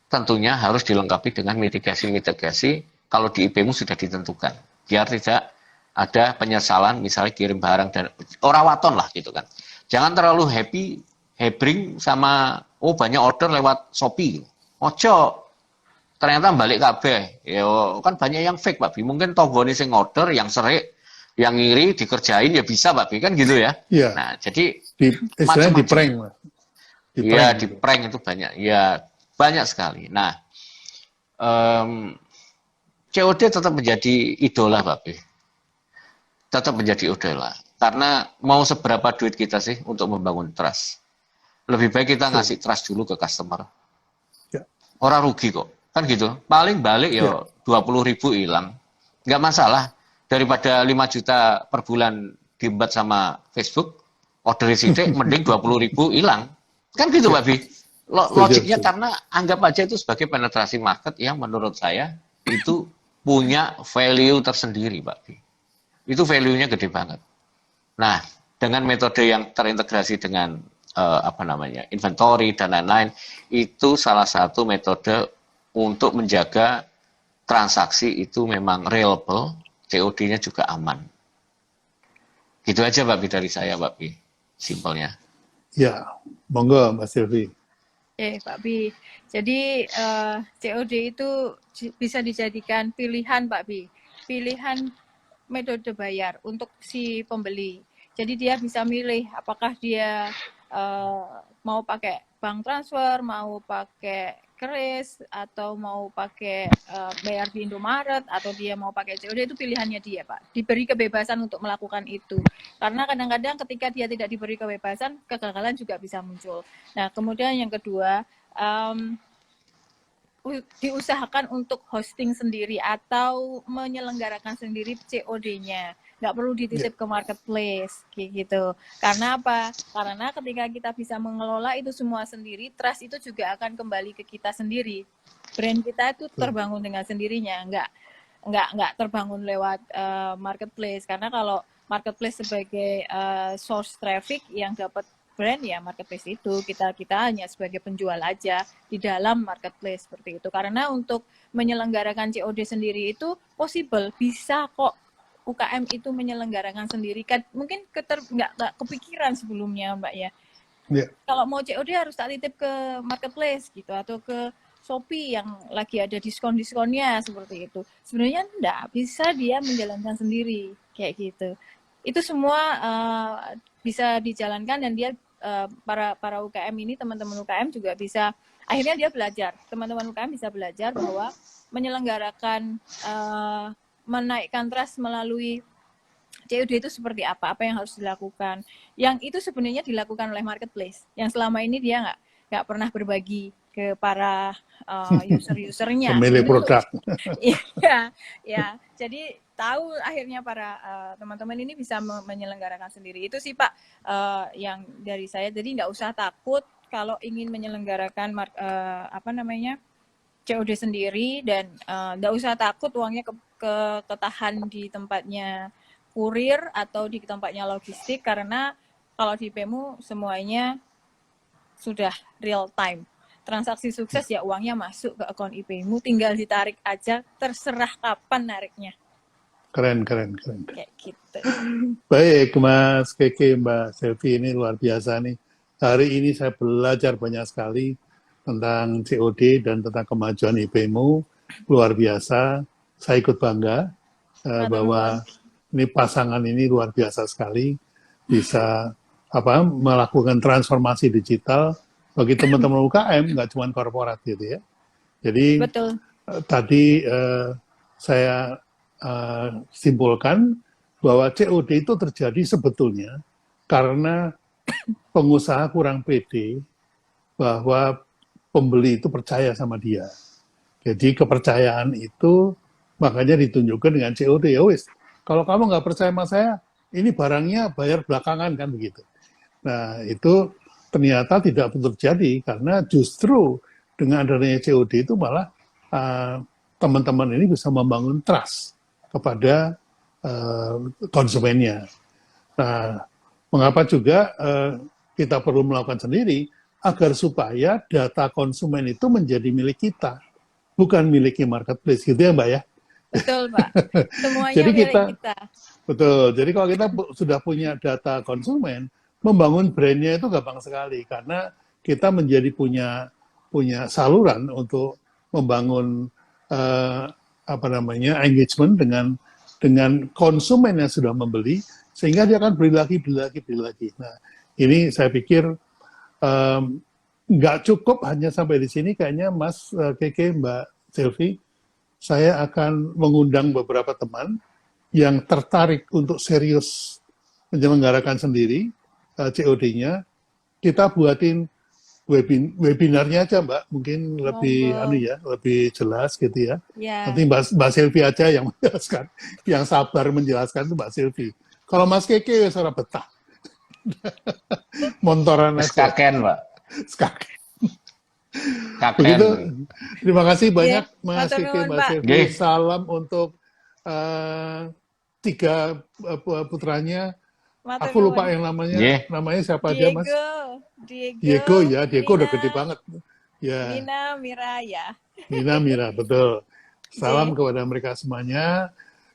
Tentunya harus dilengkapi dengan mitigasi-mitigasi kalau di IP-mu sudah ditentukan. Biar tidak ada penyesalan, misalnya kirim barang dan ora waton lah gitu kan. Jangan terlalu hebring sama banyak order lewat Shopee. Ojo. Ternyata balik kabeh. Ya kan banyak yang fake, Pak Bi. Mungkin tonggone sing order yang serik, yang ngiri dikerjain ya bisa, Pak Bi, kan gitu ya. Iya. Nah, jadi Istilahnya di prank, Mas. Iya, di prank itu banyak. Ya, banyak sekali. Nah, COD tetap menjadi idola, Pak Bi. Tetap menjadi idola. Karena mau seberapa duit kita sih untuk membangun trust? Lebih baik kita ngasih trust dulu ke customer. Ya. Orang rugi kok. Kan gitu. Paling balik ya 20.000 hilang. Nggak masalah. Daripada 5 juta per bulan diembat sama Facebook, order sidik mending 20.000 hilang. Kan gitu, Pak Bi. Logiknya karena anggap aja itu sebagai penetrasi market yang menurut saya itu punya value tersendiri, Pak Bi. itu value-nya gede banget. Nah, dengan metode yang terintegrasi dengan inventory dan lain-lain, itu salah satu metode untuk menjaga transaksi itu memang reliable, COD-nya juga aman. Gitu aja Mbak Pi dari saya, Mbak Pi. Simpelnya. Ya, monggo Mbak Silvi. Pak Bi. Jadi COD itu bisa dijadikan pilihan Pak Bi. Pilihan metode bayar untuk si pembeli. Jadi dia bisa milih apakah dia mau pakai bank transfer, mau pakai kris, atau mau pakai bayar di Indomaret, atau dia mau pakai COD, itu pilihannya dia Pak. Diberi kebebasan untuk melakukan itu. Karena kadang-kadang ketika dia tidak diberi kebebasan, kegagalan juga bisa muncul. Nah, kemudian yang kedua, diusahakan untuk hosting sendiri atau menyelenggarakan sendiri COD-nya. Nggak perlu dititip ke marketplace, kayak gitu. Karena apa? Karena ketika kita bisa mengelola itu semua sendiri, trust itu juga akan kembali ke kita sendiri. Brand kita itu terbangun dengan sendirinya, nggak terbangun lewat marketplace. Karena kalau marketplace sebagai source traffic yang dapat brand, ya marketplace itu kita hanya sebagai penjual aja di dalam marketplace seperti itu. Karena untuk menyelenggarakan COD sendiri itu possible, bisa kok UKM itu menyelenggarakan sendiri. Mungkin nggak kepikiran sebelumnya Mbak ya. Yeah. Kalau mau COD harus tak titip ke marketplace gitu, atau ke Shopee yang lagi ada diskon-diskonnya seperti itu. Sebenarnya enggak, bisa dia menjalankan sendiri kayak gitu. Itu semua bisa dijalankan, dan dia para UKM ini, teman-teman UKM juga bisa, akhirnya dia belajar, teman-teman UKM bisa belajar bahwa menyelenggarakan menaikkan trust melalui COD itu seperti apa yang harus dilakukan. Yang itu sebenarnya dilakukan oleh marketplace, yang selama ini dia nggak pernah berbagi ke para user-usernya. Pemilik produk. Ya. Jadi tahu akhirnya para teman-teman ini bisa menyelenggarakan sendiri. Itu sih Pak yang dari saya. Jadi nggak usah takut kalau ingin menyelenggarakan COD sendiri, dan nggak usah takut uangnya ketahan di tempatnya kurir atau di tempatnya logistik, karena kalau di PEMU semuanya sudah real time. Transaksi sukses ya uangnya masuk ke akun IPmu, tinggal ditarik aja, terserah kapan nariknya. Keren. Kayak gitu. Baik, Mas Keke, Mbak Selvi, ini luar biasa nih. Hari ini saya belajar banyak sekali tentang COD dan tentang kemajuan IPmu. Luar biasa. Saya ikut bangga bahwa ini pasangan ini luar biasa sekali, bisa melakukan transformasi digital bagi teman-teman UKM, nggak cuma korporat gitu ya. Jadi betul. Tadi saya simpulkan bahwa COD itu terjadi sebetulnya karena pengusaha kurang pede bahwa pembeli itu percaya sama dia. Jadi kepercayaan itu makanya ditunjukkan dengan COD. Ya wis, kalau kamu nggak percaya sama saya, ini barangnya bayar belakangan, kan begitu. Nah, itu ternyata tidak terjadi, karena justru dengan adanya COD itu malah teman-teman ini bisa membangun trust kepada konsumennya. Nah, mengapa juga kita perlu melakukan sendiri, agar supaya data konsumen itu menjadi milik kita, bukan miliknya marketplace, gitu ya Mbak ya? Betul Pak, semuanya jadi milik kita. Betul, jadi kalau kita sudah punya data konsumen, membangun brandnya itu gampang sekali, karena kita menjadi punya saluran untuk membangun engagement dengan konsumen yang sudah membeli, sehingga dia akan beli lagi. Nah, ini saya pikir nggak cukup hanya sampai di sini, kayaknya Mas Keke, Mbak Selvi, saya akan mengundang beberapa teman yang tertarik untuk serius menyelenggarakan sendiri COD-nya. Kita buatin webinarnya aja Mbak, mungkin lebih lebih jelas gitu ya. Nanti Mbak Selvi aja yang menjelaskan, yang sabar menjelaskan itu Mbak Selvi. Kalau Mas Keke suara betah. Montoran Skaken, Mbak. Skaken. Begitu. Terima kasih banyak Mas Keke, Mbak Selvi. Salam untuk tiga putranya. Matur Aku lupa nuwun. yang namanya. Nggih. Namanya siapa aja, Mas? Diego, Diego udah Nina, gede banget. Ya, Nina, Mira, ya. Nina, Mira, betul. Salam Nggih. kepada mereka semuanya.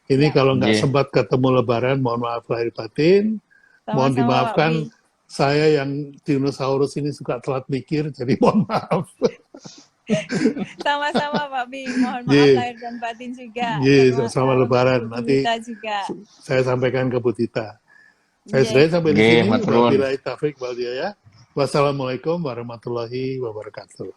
Ini Ya. kalau nggak Nggih. sempat ketemu Lebaran, mohon maaf lahir batin. Mohon Sama-sama Pak dimaafkan, Pi. saya yang dinosaurus ini suka telat mikir, jadi mohon maaf. Sama-sama Pak Pi. Mohon maaf Ye, lahir dan batin juga. ye, Termasuk sama untuk Lebaran. Bu Nanti Gulita juga. saya sampaikan ke Bu Tita. Saya Nggih. sudah sampai di Nggih, sini. matur nuwun. Wabillahi taufiq wal hidayah. Wassalamualaikum warahmatullahi wabarakatuh.